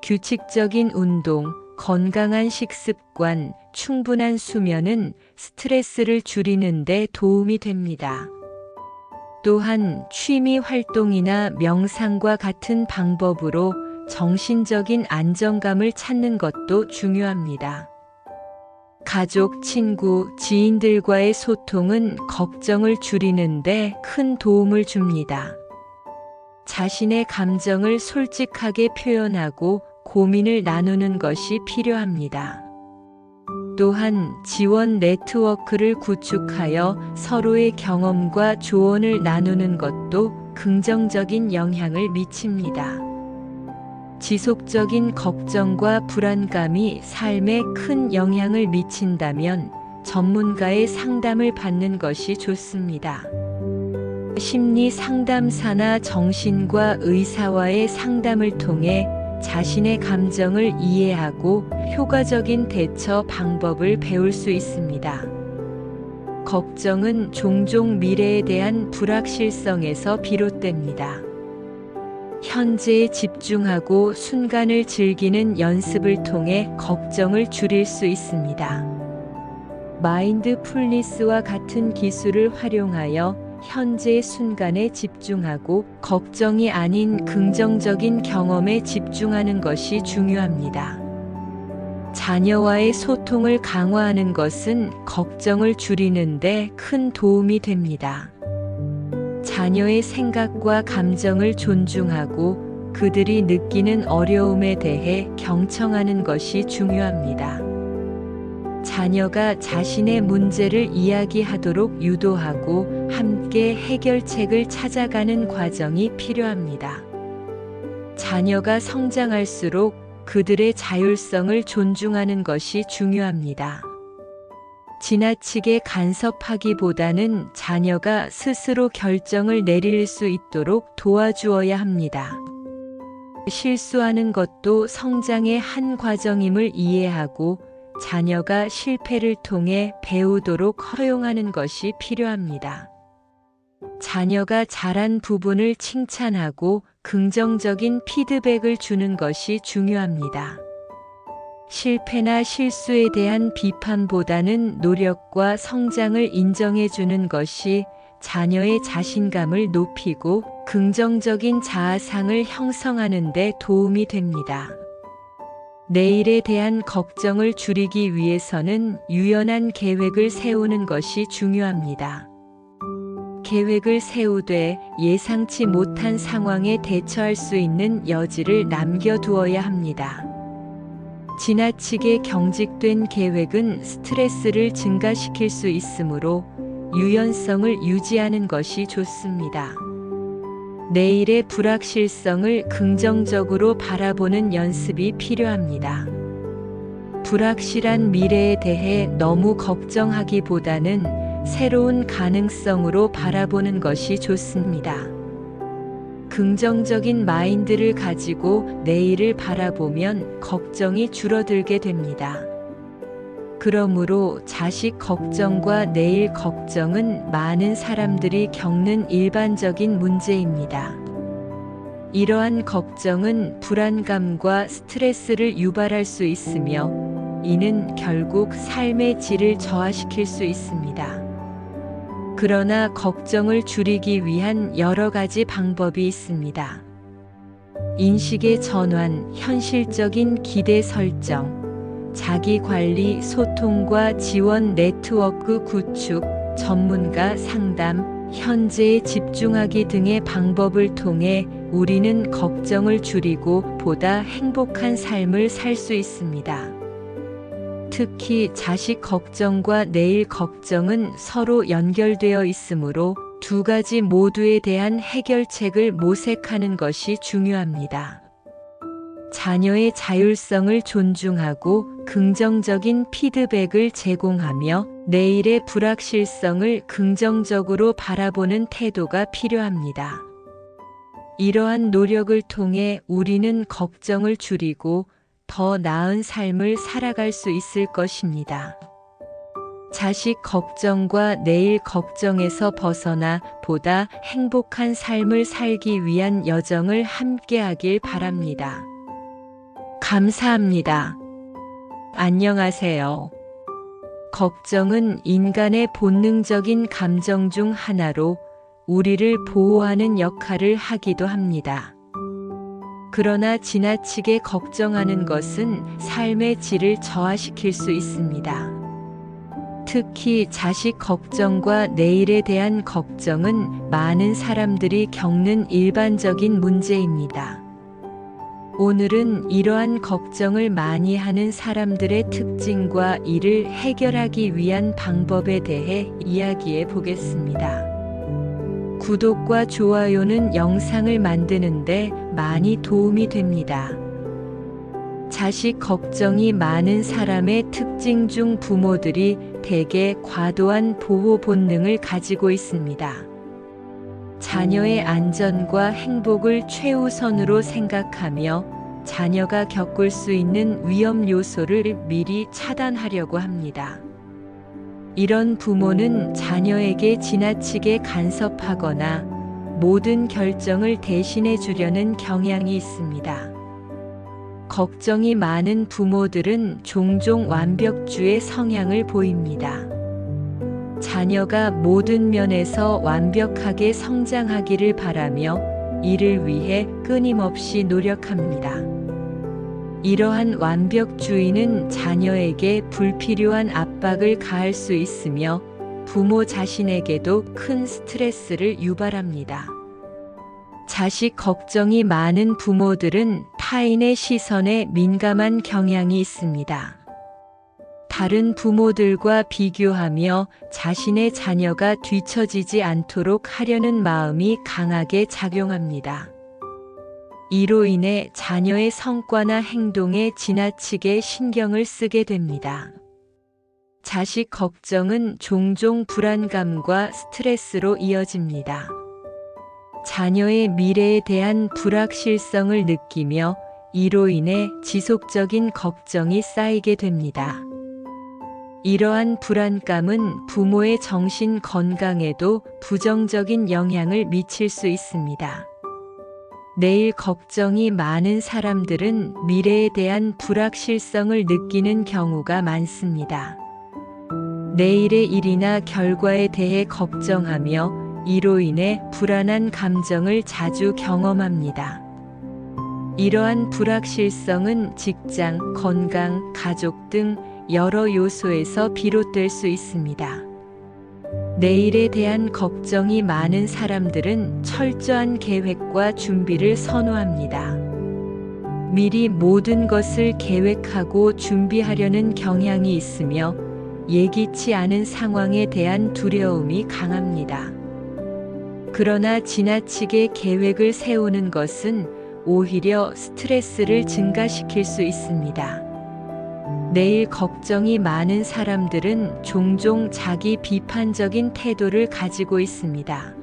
규칙적인 운동, 건강한 식습관, 충분한 수면은 스트레스를 줄이는 데 도움이 됩니다. 또한 취미 활동이나 명상과 같은 방법으로 정신적인 안정감을 찾는 것도 중요합니다. 가족, 친구, 지인들과의 소통은 걱정을 줄이는데 큰 도움을 줍니다. 자신의 감정을 솔직하게 표현하고 고민을 나누는 것이 필요합니다. 또한 지원 네트워크를 구축하여 서로의 경험과 조언을 나누는 것도 긍정적인 영향을 미칩니다. 지속적인 걱정과 불안감이 삶에 큰 영향을 미친다면 전문가의 상담을 받는 것이 좋습니다. 심리 상담사나 정신과 의사와의 상담을 통해 자신의 감정을 이해하고 효과적인 대처 방법을 배울 수 있습니다. 걱정은 종종 미래에 대한 불확실성에서 비롯됩니다. 현재에 집중하고 순간을 즐기는 연습을 통해 걱정을 줄일 수 있습니다. 마인드풀니스와 같은 기술을 활용하여 현재의 순간에 집중하고 걱정이 아닌 긍정적인 경험에 집중하는 것이 중요합니다. 자녀와의 소통을 강화하는 것은 걱정을 줄이는 데 큰 도움이 됩니다. 자녀의 생각과 감정을 존중하고 그들이 느끼는 어려움에 대해 경청하는 것이 중요합니다. 자녀가 자신의 문제를 이야기하도록 유도하고 함께 해결책을 찾아가는 과정이 필요합니다. 자녀가 성장할수록 그들의 자율성을 존중하는 것이 중요합니다. 지나치게 간섭하기보다는 자녀가 스스로 결정을 내릴 수 있도록 도와주어야 합니다. 실수하는 것도 성장의 한 과정임을 이해하고 자녀가 실패를 통해 배우도록 허용하는 것이 필요합니다. 자녀가 잘한 부분을 칭찬하고 긍정적인 피드백을 주는 것이 중요합니다. 실패나 실수에 대한 비판보다는 노력과 성장을 인정해 주는 것이 자녀의 자신감을 높이고 긍정적인 자아상을 형성하는 데 도움이 됩니다. 내일에 대한 걱정을 줄이기 위해서는 유연한 계획을 세우는 것이 중요합니다. 계획을 세우되 예상치 못한 상황에 대처할 수 있는 여지를 남겨두어야 합니다. 지나치게 경직된 계획은 스트레스를 증가시킬 수 있으므로 유연성을 유지하는 것이 좋습니다. 내일의 불확실성을 긍정적으로 바라보는 연습이 필요합니다. 불확실한 미래에 대해 너무 걱정하기보다는 새로운 가능성으로 바라보는 것이 좋습니다. 긍정적인 마인드를 가지고 내일을 바라보면 걱정이 줄어들게 됩니다. 그러므로 자식 걱정과 내일 걱정은 많은 사람들이 겪는 일반적인 문제입니다. 이러한 걱정은 불안감과 스트레스를 유발할 수 있으며 이는 결국 삶의 질을 저하시킬 수 있습니다. 그러나 걱정을 줄이기 위한 여러 가지 방법이 있습니다. 인식의 전환, 현실적인 기대 설정, 자기 관리, 소통과 지원 네트워크 구축, 전문가 상담, 현재에 집중하기 등의 방법을 통해 우리는 걱정을 줄이고 보다 행복한 삶을 살 수 있습니다. 특히 자식 걱정과 내일 걱정은 서로 연결되어 있으므로 두 가지 모두에 대한 해결책을 모색하는 것이 중요합니다. 자녀의 자율성을 존중하고 긍정적인 피드백을 제공하며 내일의 불확실성을 긍정적으로 바라보는 태도가 필요합니다. 이러한 노력을 통해 우리는 걱정을 줄이고 더 나은 삶을 살아갈 수 있을 것입니다. 자식 걱정과 내일 걱정에서 벗어나 보다 행복한 삶을 살기 위한 여정을 함께하길 바랍니다. 감사합니다. 안녕하세요. 걱정은 인간의 본능적인 감정 중 하나로 우리를 보호하는 역할을 하기도 합니다. 그러나 지나치게 걱정하는 것은 삶의 질을 저하시킬 수 있습니다. 특히 자식 걱정과 내일에 대한 걱정은 많은 사람들이 겪는 일반적인 문제입니다. 오늘은 이러한 걱정을 많이 하는 사람들의 특징과 이를 해결하기 위한 방법에 대해 이야기해 보겠습니다. 구독과 좋아요는 영상을 만드는데 많이 도움이 됩니다. 자식 걱정이 많은 사람의 특징 중 부모들이 대개 과도한 보호 본능을 가지고 있습니다. 자녀의 안전과 행복을 최우선으로 생각하며 자녀가 겪을 수 있는 위험 요소를 미리 차단하려고 합니다. 이런 부모는 자녀에게 지나치게 간섭하거나 모든 결정을 대신해 주려는 경향이 있습니다. 걱정이 많은 부모들은 종종 완벽주의 성향을 보입니다. 자녀가 모든 면에서 완벽하게 성장하기를 바라며 이를 위해 끊임없이 노력합니다. 이러한 완벽주의는 자녀에게 불필요한 압박을 가할 수 있으며 부모 자신에게도 큰 스트레스를 유발합니다. 자식 걱정이 많은 부모들은 타인의 시선에 민감한 경향이 있습니다. 다른 부모들과 비교하며 자신의 자녀가 뒤처지지 않도록 하려는 마음이 강하게 작용합니다. 이로 인해 자녀의 성과나 행동에 지나치게 신경을 쓰게 됩니다. 자식 걱정은 종종 불안감과 스트레스로 이어집니다. 자녀의 미래에 대한 불확실성을 느끼며 이로 인해 지속적인 걱정이 쌓이게 됩니다. 이러한 불안감은 부모의 정신 건강에도 부정적인 영향을 미칠 수 있습니다. 내일 걱정이 많은 사람들은 미래에 대한 불확실성을 느끼는 경우가 많습니다. 내일의 일이나 결과에 대해 걱정하며 이로 인해 불안한 감정을 자주 경험합니다. 이러한 불확실성은 직장, 건강, 가족 등 여러 요소에서 비롯될 수 있습니다. 내일에 대한 걱정이 많은 사람들은 철저한 계획과 준비를 선호합니다. 미리 모든 것을 계획하고 준비하려는 경향이 있으며 예기치 않은 상황에 대한 두려움이 강합니다. 그러나 지나치게 계획을 세우는 것은 오히려 스트레스를 증가시킬 수 있습니다. 내일 걱정이 많은 사람들은 종종 자기 비판적인 태도를 가지고 있습니다.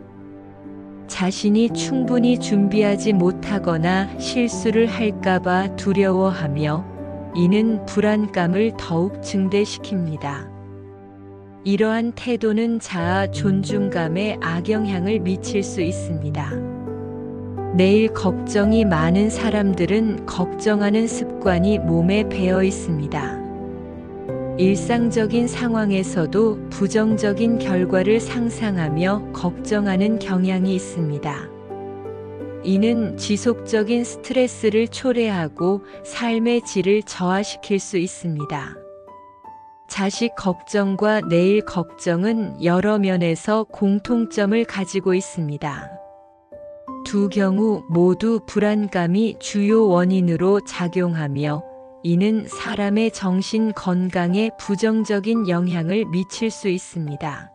자신이 충분히 준비하지 못하거나 실수를 할까봐 두려워하며 이는 불안감을 더욱 증대시킵니다. 이러한 태도는 자아 존중감에 악영향을 미칠 수 있습니다. 내일 걱정이 많은 사람들은 걱정하는 습관이 몸에 배어 있습니다. 일상적인 상황에서도 부정적인 결과를 상상하며 걱정하는 경향이 있습니다. 이는 지속적인 스트레스를 초래하고 삶의 질을 저하시킬 수 있습니다. 자식 걱정과 내일 걱정은 여러 면에서 공통점을 가지고 있습니다. 두 경우 모두 불안감이 주요 원인으로 작용하며 이는 사람의 정신 건강에 부정적인 영향을 미칠 수 있습니다.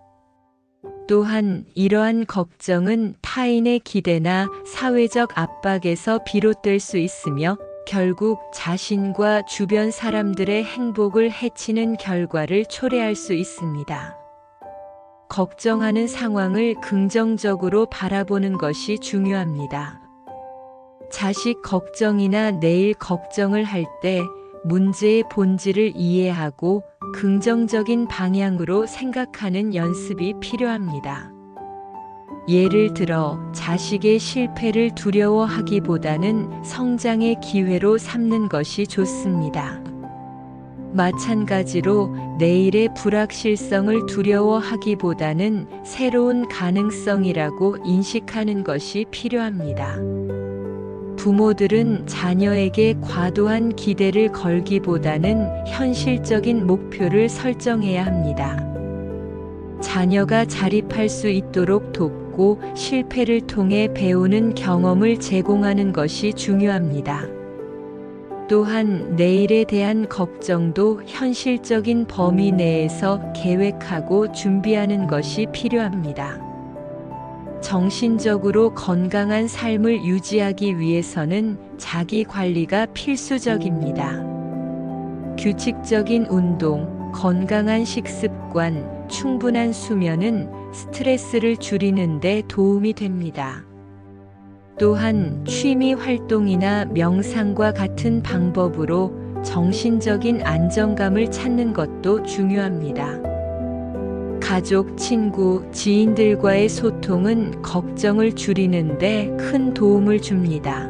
또한 이러한 걱정은 타인의 기대나 사회적 압박에서 비롯될 수 있으며 결국 자신과 주변 사람들의 행복을 해치는 결과를 초래할 수 있습니다. 걱정하는 상황을 긍정적으로 바라보는 것이 중요합니다. 자식 걱정이나 내일 걱정을 할 때 문제의 본질을 이해하고 긍정적인 방향으로 생각하는 연습이 필요합니다. 예를 들어 자식의 실패를 두려워하기보다는 성장의 기회로 삼는 것이 좋습니다. 마찬가지로 내일의 불확실성을 두려워하기보다는 새로운 가능성이라고 인식하는 것이 필요합니다. 부모들은 자녀에게 과도한 기대를 걸기보다는 현실적인 목표를 설정해야 합니다. 자녀가 자립할 수 있도록 돕고 실패를 통해 배우는 경험을 제공하는 것이 중요합니다. 또한 내일에 대한 걱정도 현실적인 범위 내에서 계획하고 준비하는 것이 필요합니다. 정신적으로 건강한 삶을 유지하기 위해서는 자기 관리가 필수적입니다. 규칙적인 운동, 건강한 식습관, 충분한 수면은 스트레스를 줄이는 데 도움이 됩니다. 또한 취미 활동이나 명상과 같은 방법으로 정신적인 안정감을 찾는 것도 중요합니다. 가족, 친구, 지인들과의 소통은 걱정을 줄이는 데 큰 도움을 줍니다.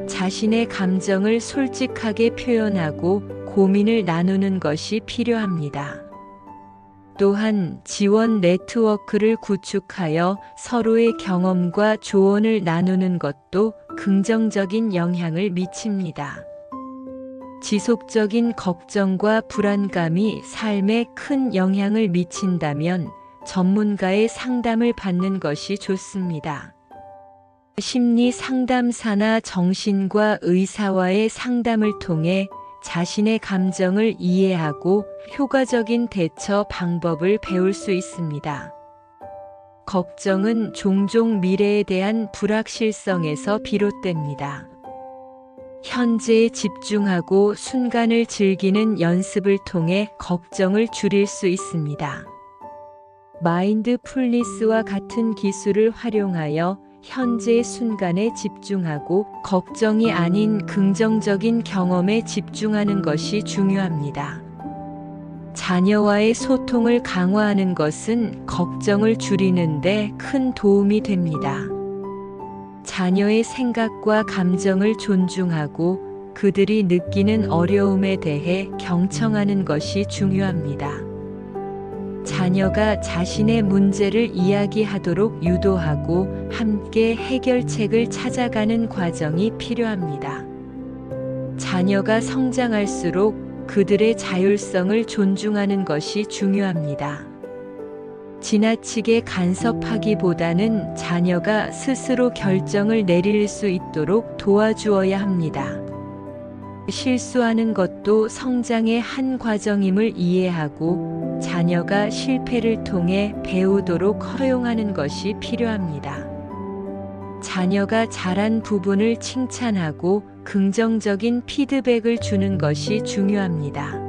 자신의 감정을 솔직하게 표현하고 고민을 나누는 것이 필요합니다. 또한 지원 네트워크를 구축하여 서로의 경험과 조언을 나누는 것도 긍정적인 영향을 미칩니다. 지속적인 걱정과 불안감이 삶에 큰 영향을 미친다면 전문가의 상담을 받는 것이 좋습니다. 심리 상담사나 정신과 의사와의 상담을 통해 자신의 감정을 이해하고 효과적인 대처 방법을 배울 수 있습니다. 걱정은 종종 미래에 대한 불확실성에서 비롯됩니다. 현재에 집중하고 순간을 즐기는 연습을 통해 걱정을 줄일 수 있습니다. 마인드풀니스와 같은 기술을 활용하여 현재의 순간에 집중하고 걱정이 아닌 긍정적인 경험에 집중하는 것이 중요합니다. 자녀와의 소통을 강화하는 것은 걱정을 줄이는 데 큰 도움이 됩니다. 자녀의 생각과 감정을 존중하고 그들이 느끼는 어려움에 대해 경청하는 것이 중요합니다. 자녀가 자신의 문제를 이야기하도록 유도하고 함께 해결책을 찾아가는 과정이 필요합니다. 자녀가 성장할수록 그들의 자율성을 존중하는 것이 중요합니다. 지나치게 간섭하기보다는 자녀가 스스로 결정을 내릴 수 있도록 도와주어야 합니다. 실수하는 것도 성장의 한 과정임을 이해하고 자녀가 실패를 통해 배우도록 허용하는 것이 필요합니다. 자녀가 잘한 부분을 칭찬하고 긍정적인 피드백을 주는 것이 중요합니다.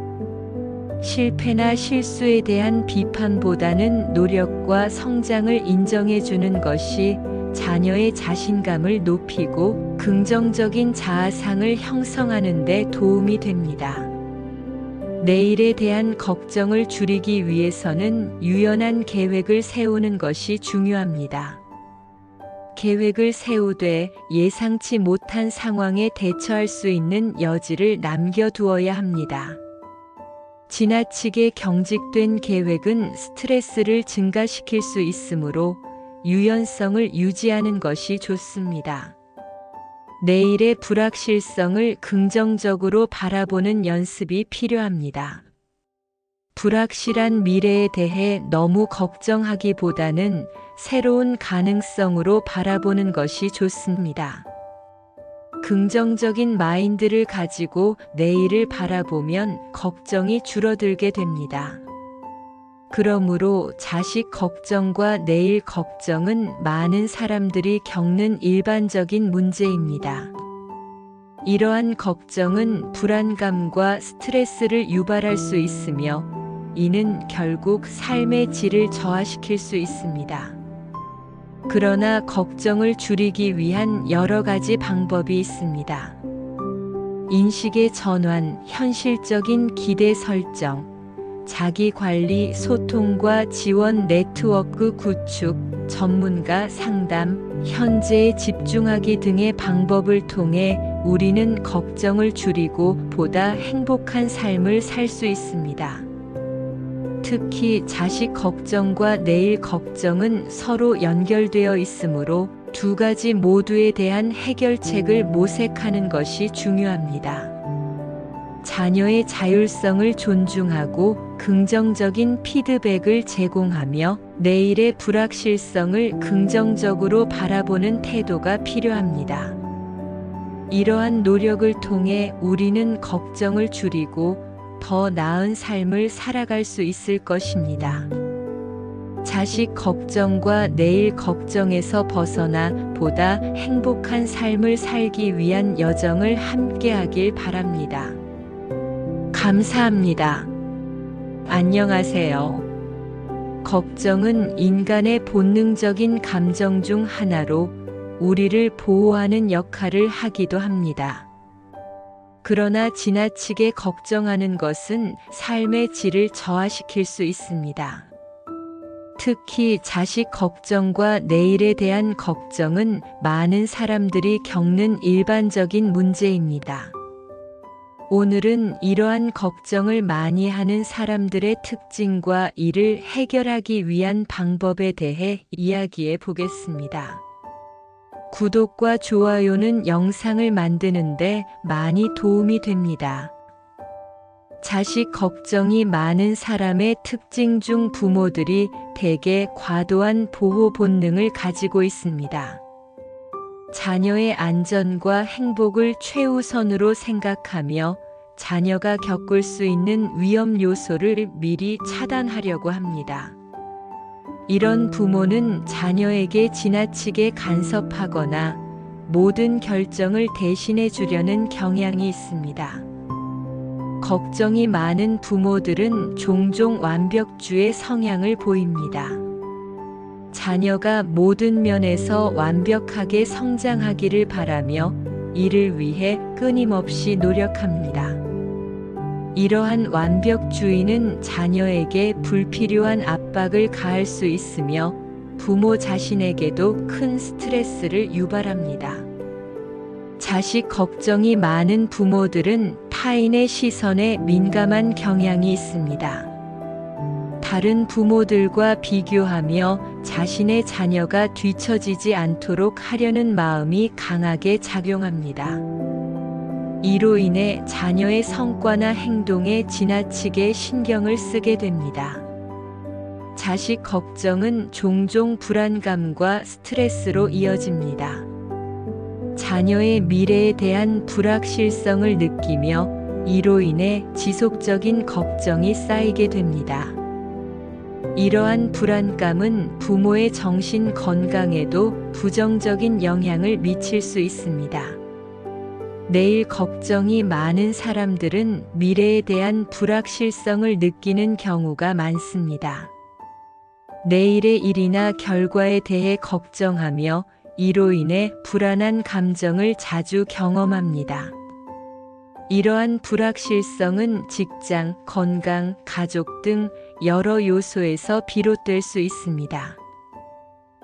실패나 실수에 대한 비판보다는 노력과 성장을 인정해 주는 것이 자녀의 자신감을 높이고 긍정적인 자아상을 형성하는 데 도움이 됩니다. 내일에 대한 걱정을 줄이기 위해서는 유연한 계획을 세우는 것이 중요합니다. 계획을 세우되 예상치 못한 상황에 대처할 수 있는 여지를 남겨두어야 합니다. 지나치게 경직된 계획은 스트레스를 증가시킬 수 있으므로 유연성을 유지하는 것이 좋습니다. 내일의 불확실성을 긍정적으로 바라보는 연습이 필요합니다. 불확실한 미래에 대해 너무 걱정하기보다는 새로운 가능성으로 바라보는 것이 좋습니다. 긍정적인 마인드를 가지고 내일을 바라보면 걱정이 줄어들게 됩니다. 그러므로 자식 걱정과 내일 걱정은 많은 사람들이 겪는 일반적인 문제입니다. 이러한 걱정은 불안감과 스트레스를 유발할 수 있으며 이는 결국 삶의 질을 저하시킬 수 있습니다. 그러나 걱정을 줄이기 위한 여러 가지 방법이 있습니다. 인식의 전환, 현실적인 기대 설정, 자기 관리, 소통과 지원 네트워크 구축, 전문가 상담, 현재에 집중하기 등의 방법을 통해 우리는 걱정을 줄이고 보다 행복한 삶을 살 수 있습니다. 특히 자식 걱정과 내일 걱정은 서로 연결되어 있으므로 두 가지 모두에 대한 해결책을 모색하는 것이 중요합니다. 자녀의 자율성을 존중하고 긍정적인 피드백을 제공하며 내일의 불확실성을 긍정적으로 바라보는 태도가 필요합니다. 이러한 노력을 통해 우리는 걱정을 줄이고 더 나은 삶을 살아갈 수 있을 것입니다. 자식 걱정과 내일 걱정에서 벗어나 보다 행복한 삶을 살기 위한 여정을 함께하길 바랍니다. 감사합니다. 안녕하세요. 걱정은 인간의 본능적인 감정 중 하나로 우리를 보호하는 역할을 하기도 합니다. 그러나 지나치게 걱정하는 것은 삶의 질을 저하시킬 수 있습니다. 특히 자식 걱정과 내일에 대한 걱정은 많은 사람들이 겪는 일반적인 문제입니다. 오늘은 이러한 걱정을 많이 하는 사람들의 특징과 이를 해결하기 위한 방법에 대해 이야기해 보겠습니다. 구독과 좋아요는 영상을 만드는데 많이 도움이 됩니다. 자식 걱정이 많은 사람의 특징 중 부모들이 대개 과도한 보호 본능을 가지고 있습니다. 자녀의 안전과 행복을 최우선으로 생각하며 자녀가 겪을 수 있는 위험 요소를 미리 차단하려고 합니다. 이런 부모는 자녀에게 지나치게 간섭하거나 모든 결정을 대신해 주려는 경향이 있습니다. 걱정이 많은 부모들은 종종 완벽주의 성향을 보입니다. 자녀가 모든 면에서 완벽하게 성장하기를 바라며 이를 위해 끊임없이 노력합니다. 이러한 완벽주의는 자녀에게 불필요한 압박을 가할 수 있으며 부모 자신에게도 큰 스트레스를 유발합니다. 자식 걱정이 많은 부모들은 타인의 시선에 민감한 경향이 있습니다. 다른 부모들과 비교하며 자신의 자녀가 뒤처지지 않도록 하려는 마음이 강하게 작용합니다. 이로 인해 자녀의 성과나 행동에 지나치게 신경을 쓰게 됩니다. 자식 걱정은 종종 불안감과 스트레스로 이어집니다. 자녀의 미래에 대한 불확실성을 느끼며 이로 인해 지속적인 걱정이 쌓이게 됩니다. 이러한 불안감은 부모의 정신 건강에도 부정적인 영향을 미칠 수 있습니다. 내일 걱정이 많은 사람들은 미래에 대한 불확실성을 느끼는 경우가 많습니다. 내일의 일이나 결과에 대해 걱정하며 이로 인해 불안한 감정을 자주 경험합니다. 이러한 불확실성은 직장, 건강, 가족 등 여러 요소에서 비롯될 수 있습니다.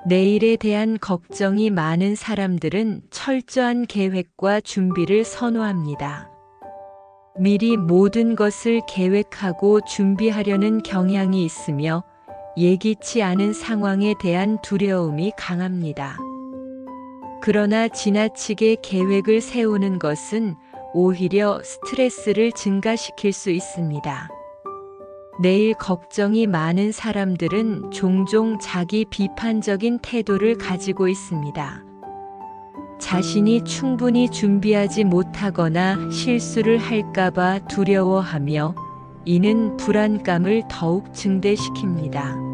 내일에 대한 걱정이 많은 사람들은 철저한 계획과 준비를 선호합니다. 미리 모든 것을 계획하고 준비하려는 경향이 있으며 예기치 않은 상황에 대한 두려움이 강합니다. 그러나 지나치게 계획을 세우는 것은 오히려 스트레스를 증가시킬 수 있습니다. 내일 걱정이 많은 사람들은 종종 자기 비판적인 태도를 가지고 있습니다. 자신이 충분히 준비하지 못하거나 실수를 할까봐 두려워하며 이는 불안감을 더욱 증대시킵니다.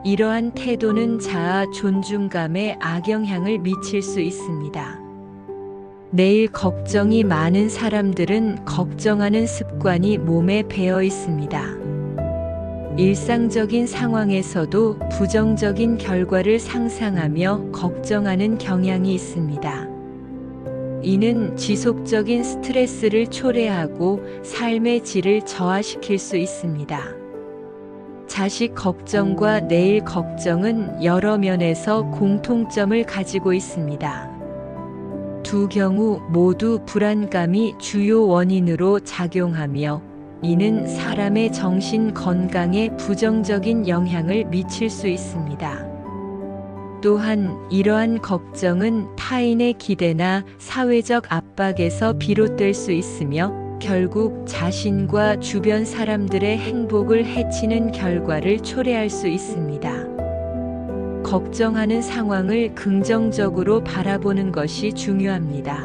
이러한 태도는 자아 존중감에 악영향을 미칠 수 있습니다. 내일 걱정이 많은 사람들은 걱정하는 습관이 몸에 배어 있습니다. 일상적인 상황에서도 부정적인 결과를 상상하며 걱정하는 경향이 있습니다. 이는 지속적인 스트레스를 초래하고 삶의 질을 저하시킬 수 있습니다. 자식 걱정과 내일 걱정은 여러 면에서 공통점을 가지고 있습니다. 두 경우 모두 불안감이 주요 원인으로 작용하며 이는 사람의 정신 건강에 부정적인 영향을 미칠 수 있습니다. 또한 이러한 걱정은 타인의 기대나 사회적 압박에서 비롯될 수 있으며 결국 자신과 주변 사람들의 행복을 해치는 결과를 초래할 수 있습니다. 걱정하는 상황을 긍정적으로 바라보는 것이 중요합니다.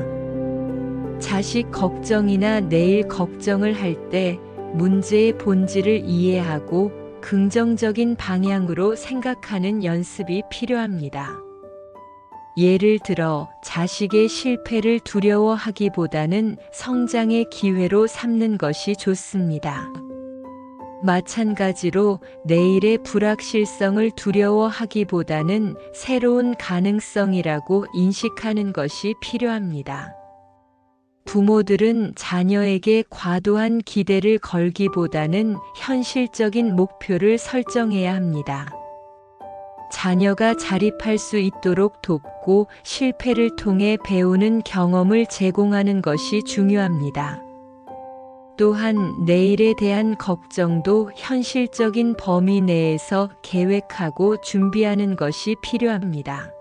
자식 걱정이나 내일 걱정을 할 때 문제의 본질을 이해하고 긍정적인 방향으로 생각하는 연습이 필요합니다. 예를 들어 자식의 실패를 두려워하기보다는 성장의 기회로 삼는 것이 좋습니다. 마찬가지로 내일의 불확실성을 두려워하기보다는 새로운 가능성이라고 인식하는 것이 필요합니다. 부모들은 자녀에게 과도한 기대를 걸기보다는 현실적인 목표를 설정해야 합니다. 자녀가 자립할 수 있도록 돕고 실패를 통해 배우는 경험을 제공하는 것이 중요합니다. 또한 내일에 대한 걱정도 현실적인 범위 내에서 계획하고 준비하는 것이 필요합니다.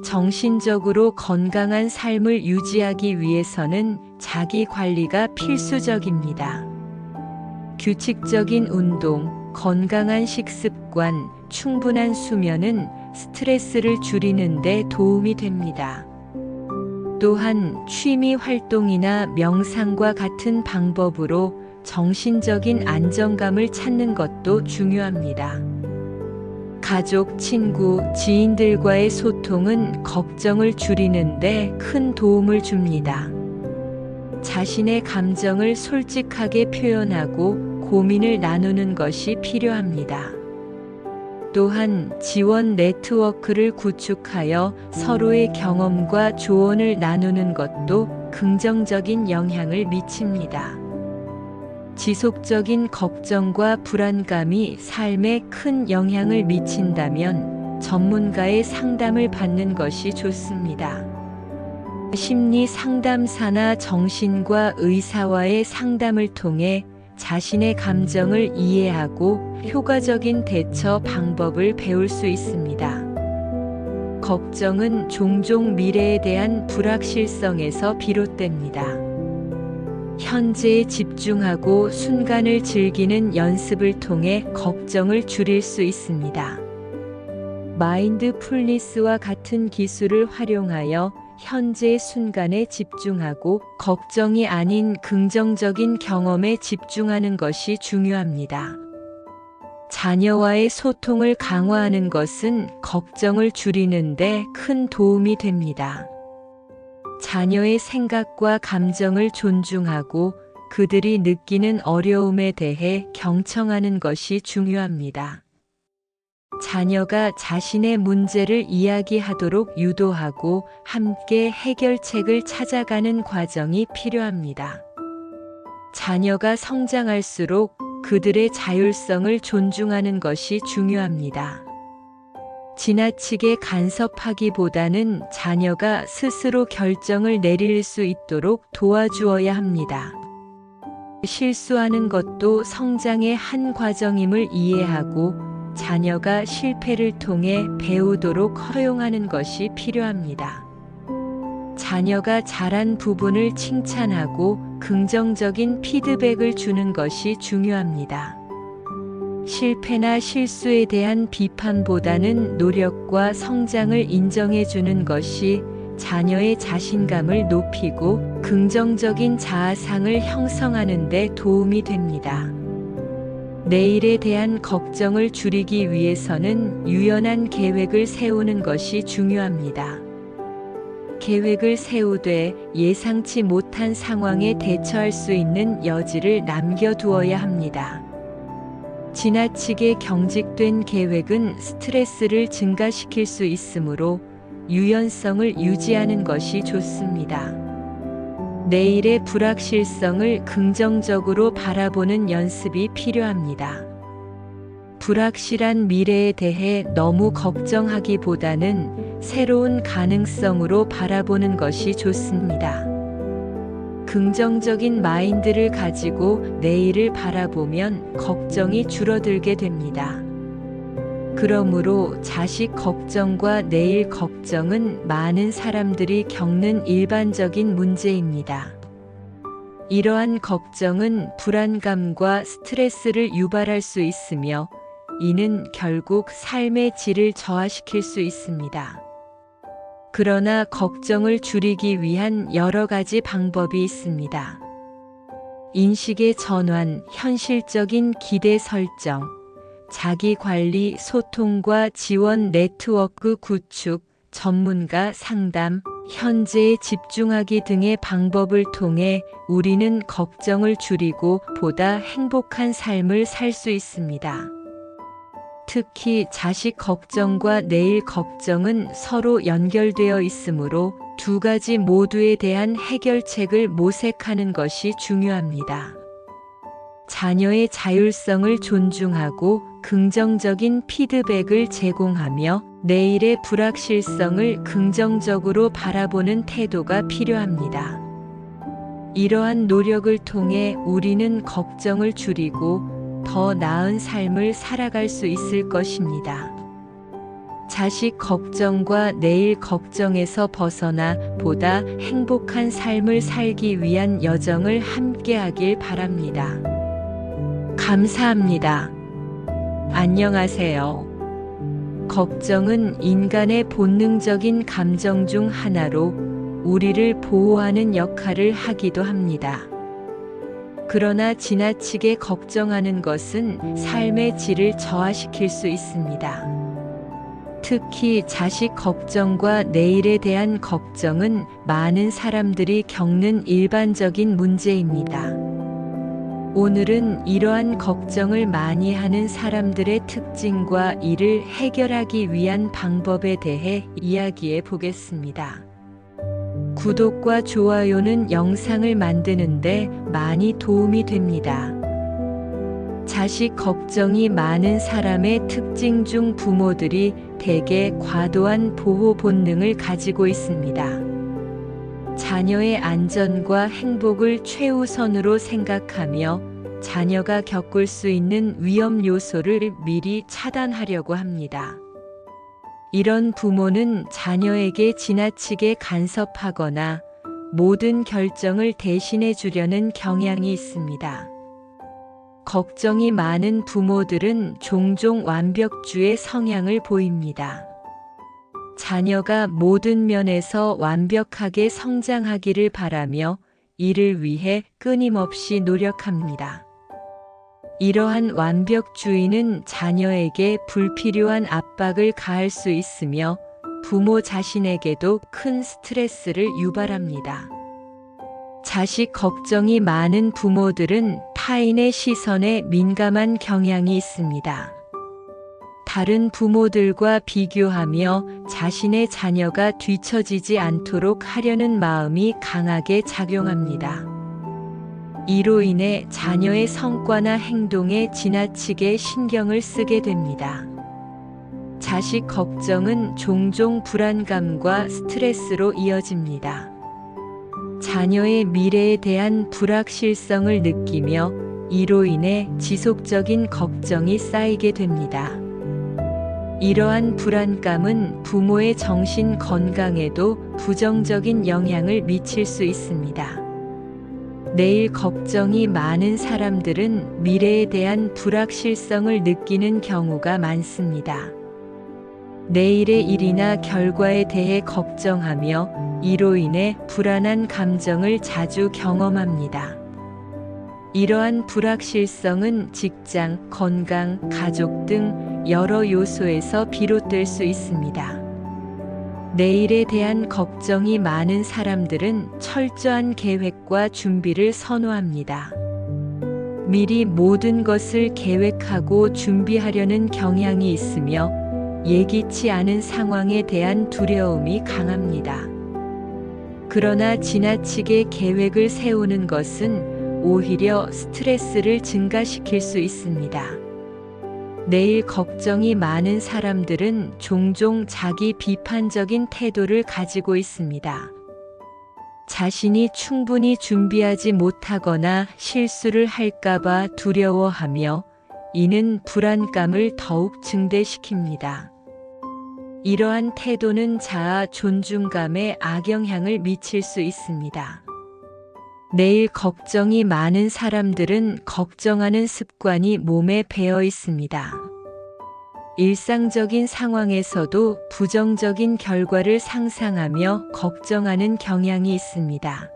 정신적으로 건강한 삶을 유지하기 위해서는 자기 관리가 필수적입니다. 규칙적인 운동, 건강한 식습관, 충분한 수면은 스트레스를 줄이는 데 도움이 됩니다. 또한 취미 활동이나 명상과 같은 방법으로 정신적인 안정감을 찾는 것도 중요합니다. 가족, 친구, 지인들과의 소통은 걱정을 줄이는 데 큰 도움을 줍니다. 자신의 감정을 솔직하게 표현하고 고민을 나누는 것이 필요합니다. 또한 지원 네트워크를 구축하여 서로의 경험과 조언을 나누는 것도 긍정적인 영향을 미칩니다. 지속적인 걱정과 불안감이 삶에 큰 영향을 미친다면 전문가의 상담을 받는 것이 좋습니다. 심리 상담사나 정신과 의사와의 상담을 통해 자신의 감정을 이해하고 효과적인 대처 방법을 배울 수 있습니다. 걱정은 종종 미래에 대한 불확실성에서 비롯됩니다. 현재에 집중하고 순간을 즐기는 연습을 통해 걱정을 줄일 수 있습니다. 마인드풀니스와 같은 기술을 활용하여 현재의 순간에 집중하고 걱정이 아닌 긍정적인 경험에 집중하는 것이 중요합니다. 자녀와의 소통을 강화하는 것은 걱정을 줄이는 데 큰 도움이 됩니다. 자녀의 생각과 감정을 존중하고 그들이 느끼는 어려움에 대해 경청하는 것이 중요합니다. 자녀가 자신의 문제를 이야기하도록 유도하고 함께 해결책을 찾아가는 과정이 필요합니다. 자녀가 성장할수록 그들의 자율성을 존중하는 것이 중요합니다. 지나치게 간섭하기보다는 자녀가 스스로 결정을 내릴 수 있도록 도와주어야 합니다. 실수하는 것도 성장의 한 과정임을 이해하고 자녀가 실패를 통해 배우도록 허용하는 것이 필요합니다. 자녀가 잘한 부분을 칭찬하고 긍정적인 피드백을 주는 것이 중요합니다. 실패나 실수에 대한 비판보다는 노력과 성장을 인정해 주는 것이 자녀의 자신감을 높이고 긍정적인 자아상을 형성하는 데 도움이 됩니다. 내일에 대한 걱정을 줄이기 위해서는 유연한 계획을 세우는 것이 중요합니다. 계획을 세우되 예상치 못한 상황에 대처할 수 있는 여지를 남겨두어야 합니다. 지나치게 경직된 계획은 스트레스를 증가시킬 수 있으므로 유연성을 유지하는 것이 좋습니다. 내일의 불확실성을 긍정적으로 바라보는 연습이 필요합니다. 불확실한 미래에 대해 너무 걱정하기보다는 새로운 가능성으로 바라보는 것이 좋습니다. 긍정적인 마인드를 가지고 내일을 바라보면 걱정이 줄어들게 됩니다. 그러므로 자식 걱정과 내일 걱정은 많은 사람들이 겪는 일반적인 문제입니다. 이러한 걱정은 불안감과 스트레스를 유발할 수 있으며 이는 결국 삶의 질을 저하시킬 수 있습니다. 그러나 걱정을 줄이기 위한 여러 가지 방법이 있습니다. 인식의 전환, 현실적인 기대 설정, 자기 관리, 소통과 지원 네트워크 구축, 전문가 상담, 현재에 집중하기 등의 방법을 통해 우리는 걱정을 줄이고 보다 행복한 삶을 살 수 있습니다. 특히 자식 걱정과 내일 걱정은 서로 연결되어 있으므로 두 가지 모두에 대한 해결책을 모색하는 것이 중요합니다. 자녀의 자율성을 존중하고 긍정적인 피드백을 제공하며 내일의 불확실성을 긍정적으로 바라보는 태도가 필요합니다. 이러한 노력을 통해 우리는 걱정을 줄이고 더 나은 삶을 살아갈 수 있을 것입니다. 자식 걱정과 내일 걱정에서 벗어나 보다 행복한 삶을 살기 위한 여정을 함께하길 바랍니다. 감사합니다. 안녕하세요. 걱정은 인간의 본능적인 감정 중 하나로 우리를 보호하는 역할을 하기도 합니다. 그러나 지나치게 걱정하는 것은 삶의 질을 저하시킬 수 있습니다. 특히 자식 걱정과 내일에 대한 걱정은 많은 사람들이 겪는 일반적인 문제입니다. 오늘은 이러한 걱정을 많이 하는 사람들의 특징과 이를 해결하기 위한 방법에 대해 이야기해 보겠습니다. 구독과 좋아요는 영상을 만드는데 많이 도움이 됩니다. 자식 걱정이 많은 사람의 특징 중 부모들이 대개 과도한 보호 본능을 가지고 있습니다. 자녀의 안전과 행복을 최우선으로 생각하며 자녀가 겪을 수 있는 위험 요소를 미리 차단하려고 합니다. 이런 부모는 자녀에게 지나치게 간섭하거나 모든 결정을 대신해 주려는 경향이 있습니다. 걱정이 많은 부모들은 종종 완벽주의 성향을 보입니다. 자녀가 모든 면에서 완벽하게 성장하기를 바라며 이를 위해 끊임없이 노력합니다. 이러한 완벽주의는 자녀에게 불필요한 압박을 가할 수 있으며 부모 자신에게도 큰 스트레스를 유발합니다. 자식 걱정이 많은 부모들은 타인의 시선에 민감한 경향이 있습니다. 다른 부모들과 비교하며 자신의 자녀가 뒤처지지 않도록 하려는 마음이 강하게 작용합니다. 이로 인해 자녀의 성과나 행동에 지나치게 신경을 쓰게 됩니다. 자식 걱정은 종종 불안감과 스트레스로 이어집니다. 자녀의 미래에 대한 불확실성을 느끼며 이로 인해 지속적인 걱정이 쌓이게 됩니다. 이러한 불안감은 부모의 정신 건강에도 부정적인 영향을 미칠 수 있습니다. 내일 걱정이 많은 사람들은 미래에 대한 불확실성을 느끼는 경우가 많습니다. 내일의 일이나 결과에 대해 걱정하며 이로 인해 불안한 감정을 자주 경험합니다. 이러한 불확실성은 직장, 건강, 가족 등 여러 요소에서 비롯될 수 있습니다. 내일에 대한 걱정이 많은 사람들은 철저한 계획과 준비를 선호합니다. 미리 모든 것을 계획하고 준비하려는 경향이 있으며 예기치 않은 상황에 대한 두려움이 강합니다. 그러나 지나치게 계획을 세우는 것은 오히려 스트레스를 증가시킬 수 있습니다. 내일 걱정이 많은 사람들은 종종 자기 비판적인 태도를 가지고 있습니다. 자신이 충분히 준비하지 못하거나 실수를 할까봐 두려워하며 이는 불안감을 더욱 증대시킵니다. 이러한 태도는 자아 존중감에 악영향을 미칠 수 있습니다. 내일 걱정이 많은 사람들은 걱정하는 습관이 몸에 배어 있습니다. 일상적인 상황에서도 부정적인 결과를 상상하며 걱정하는 경향이 있습니다.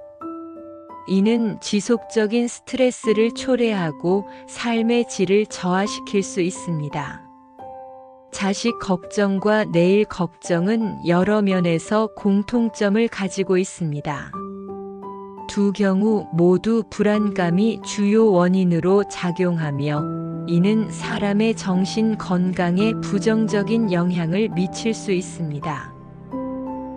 이는 지속적인 스트레스를 초래하고 삶의 질을 저하시킬 수 있습니다. 자식 걱정과 내일 걱정은 여러 면에서 공통점을 가지고 있습니다. 두 경우 모두 불안감이 주요 원인으로 작용하며 이는 사람의 정신 건강에 부정적인 영향을 미칠 수 있습니다.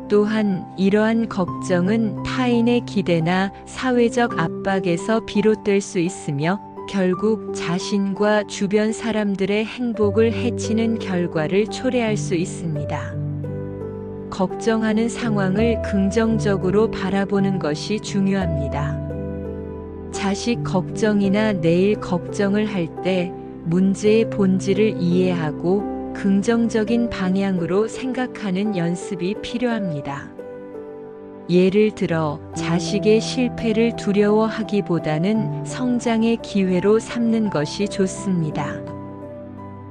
또한 이러한 걱정은 타인의 기대나 사회적 압박에서 비롯될 수 있으며 결국 자신과 주변 사람들의 행복을 해치는 결과를 초래할 수 있습니다. 걱정하는 상황을 긍정적으로 바라보는 것이 중요합니다. 자식 걱정이나 내일 걱정을 할 때 문제의 본질을 이해하고 긍정적인 방향으로 생각하는 연습이 필요합니다. 예를 들어 자식의 실패를 두려워하기보다는 성장의 기회로 삼는 것이 좋습니다.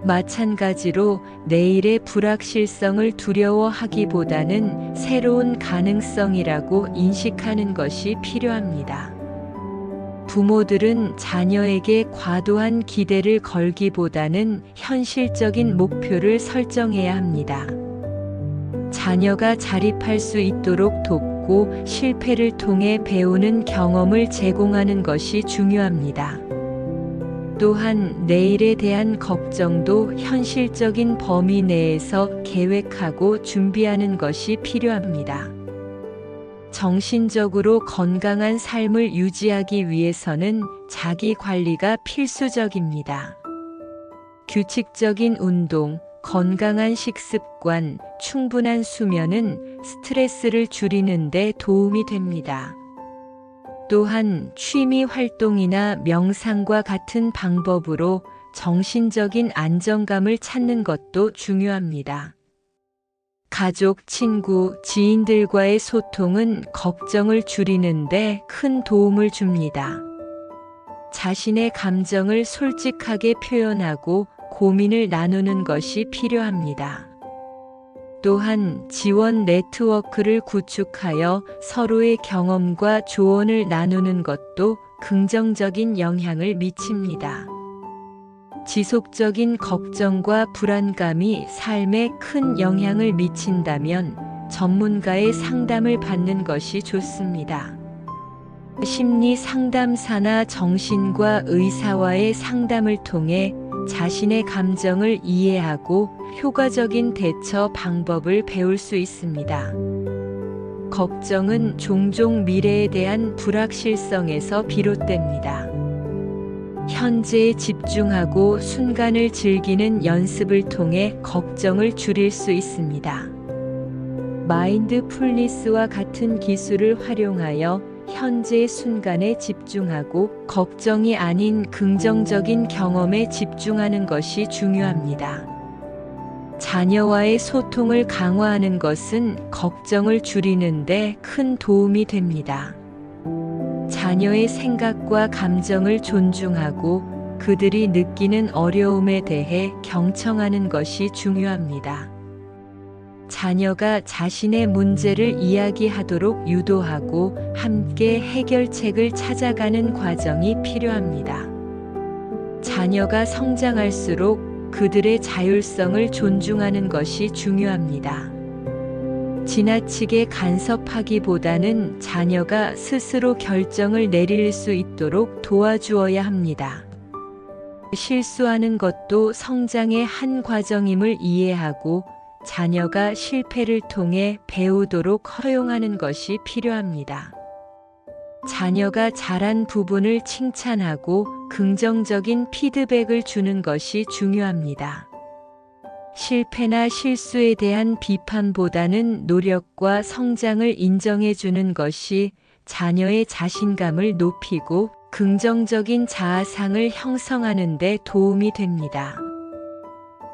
마찬가지로 내일의 불확실성을 두려워하기보다는 새로운 가능성이라고 인식하는 것이 필요합니다. 부모들은 자녀에게 과도한 기대를 걸기보다는 현실적인 목표를 설정해야 합니다. 자녀가 자립할 수 있도록 돕고 실패를 통해 배우는 경험을 제공하는 것이 중요합니다. 또한 내일에 대한 걱정도 현실적인 범위 내에서 계획하고 준비하는 것이 필요합니다. 정신적으로 건강한 삶을 유지하기 위해서는 자기 관리가 필수적입니다. 규칙적인 운동, 건강한 식습관, 충분한 수면은 스트레스를 줄이는 데 도움이 됩니다. 또한 취미 활동이나 명상과 같은 방법으로 정신적인 안정감을 찾는 것도 중요합니다. 가족, 친구, 지인들과의 소통은 걱정을 줄이는 데 큰 도움을 줍니다. 자신의 감정을 솔직하게 표현하고 고민을 나누는 것이 필요합니다. 또한 지원 네트워크를 구축하여 서로의 경험과 조언을 나누는 것도 긍정적인 영향을 미칩니다. 지속적인 걱정과 불안감이 삶에 큰 영향을 미친다면 전문가의 상담을 받는 것이 좋습니다. 심리 상담사나 정신과 의사와의 상담을 통해 자신의 감정을 이해하고 효과적인 대처 방법을 배울 수 있습니다. 걱정은 종종 미래에 대한 불확실성에서 비롯됩니다. 현재에 집중하고 순간을 즐기는 연습을 통해 걱정을 줄일 수 있습니다. 마인드풀니스와 같은 기술을 활용하여 현재의 순간에 집중하고 걱정이 아닌 긍정적인 경험에 집중하는 것이 중요합니다. 자녀와의 소통을 강화하는 것은 걱정을 줄이는 데 큰 도움이 됩니다. 자녀의 생각과 감정을 존중하고 그들이 느끼는 어려움에 대해 경청하는 것이 중요합니다. 자녀가 자신의 문제를 이야기하도록 유도하고 함께 해결책을 찾아가는 과정이 필요합니다. 자녀가 성장할수록 그들의 자율성을 존중하는 것이 중요합니다. 지나치게 간섭하기보다는 자녀가 스스로 결정을 내릴 수 있도록 도와주어야 합니다. 실수하는 것도 성장의 한 과정임을 이해하고 자녀가 실패를 통해 배우도록 허용하는 것이 필요합니다. 자녀가 잘한 부분을 칭찬하고 긍정적인 피드백을 주는 것이 중요합니다. 실패나 실수에 대한 비판보다는 노력과 성장을 인정해 주는 것이 자녀의 자신감을 높이고 긍정적인 자아상을 형성하는 데 도움이 됩니다.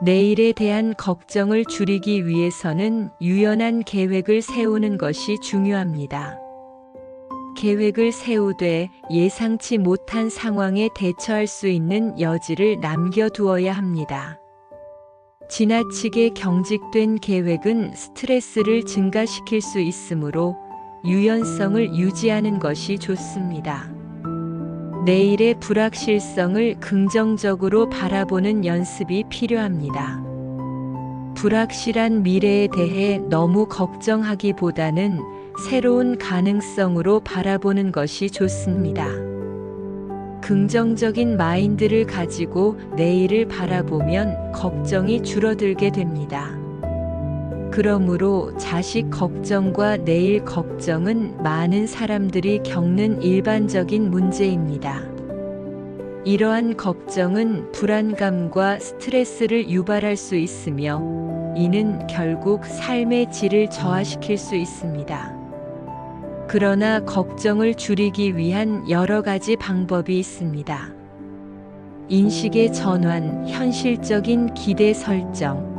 내일에 대한 걱정을 줄이기 위해서는 유연한 계획을 세우는 것이 중요합니다. 계획을 세우되 예상치 못한 상황에 대처할 수 있는 여지를 남겨두어야 합니다. 지나치게 경직된 계획은 스트레스를 증가시킬 수 있으므로 유연성을 유지하는 것이 좋습니다. 내일의 불확실성을 긍정적으로 바라보는 연습이 필요합니다. 불확실한 미래에 대해 너무 걱정하기보다는 새로운 가능성으로 바라보는 것이 좋습니다. 긍정적인 마인드를 가지고 내일을 바라보면 걱정이 줄어들게 됩니다. 그러므로 자식 걱정과 내일 걱정은 많은 사람들이 겪는 일반적인 문제입니다. 이러한 걱정은 불안감과 스트레스를 유발할 수 있으며 이는 결국 삶의 질을 저하시킬 수 있습니다. 그러나 걱정을 줄이기 위한 여러 가지 방법이 있습니다. 인식의 전환, 현실적인 기대 설정,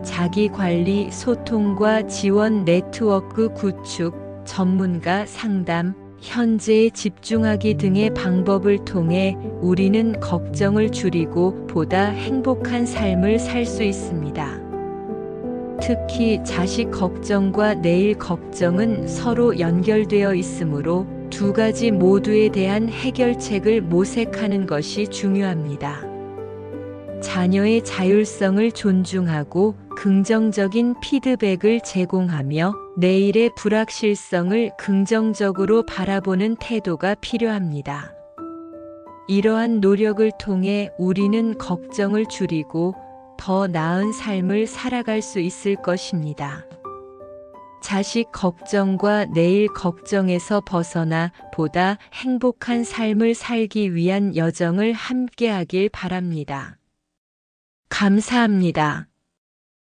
자기 관리, 소통과 지원 네트워크 구축, 전문가 상담, 현재에 집중하기 등의 방법을 통해 우리는 걱정을 줄이고 보다 행복한 삶을 살 수 있습니다. 특히 자식 걱정과 내일 걱정은 서로 연결되어 있으므로 두 가지 모두에 대한 해결책을 모색하는 것이 중요합니다. 자녀의 자율성을 존중하고 긍정적인 피드백을 제공하며 내일의 불확실성을 긍정적으로 바라보는 태도가 필요합니다. 이러한 노력을 통해 우리는 걱정을 줄이고 더 나은 삶을 살아갈 수 있을 것입니다. 자식 걱정과 내일 걱정에서 벗어나 보다 행복한 삶을 살기 위한 여정을 함께하길 바랍니다. 감사합니다.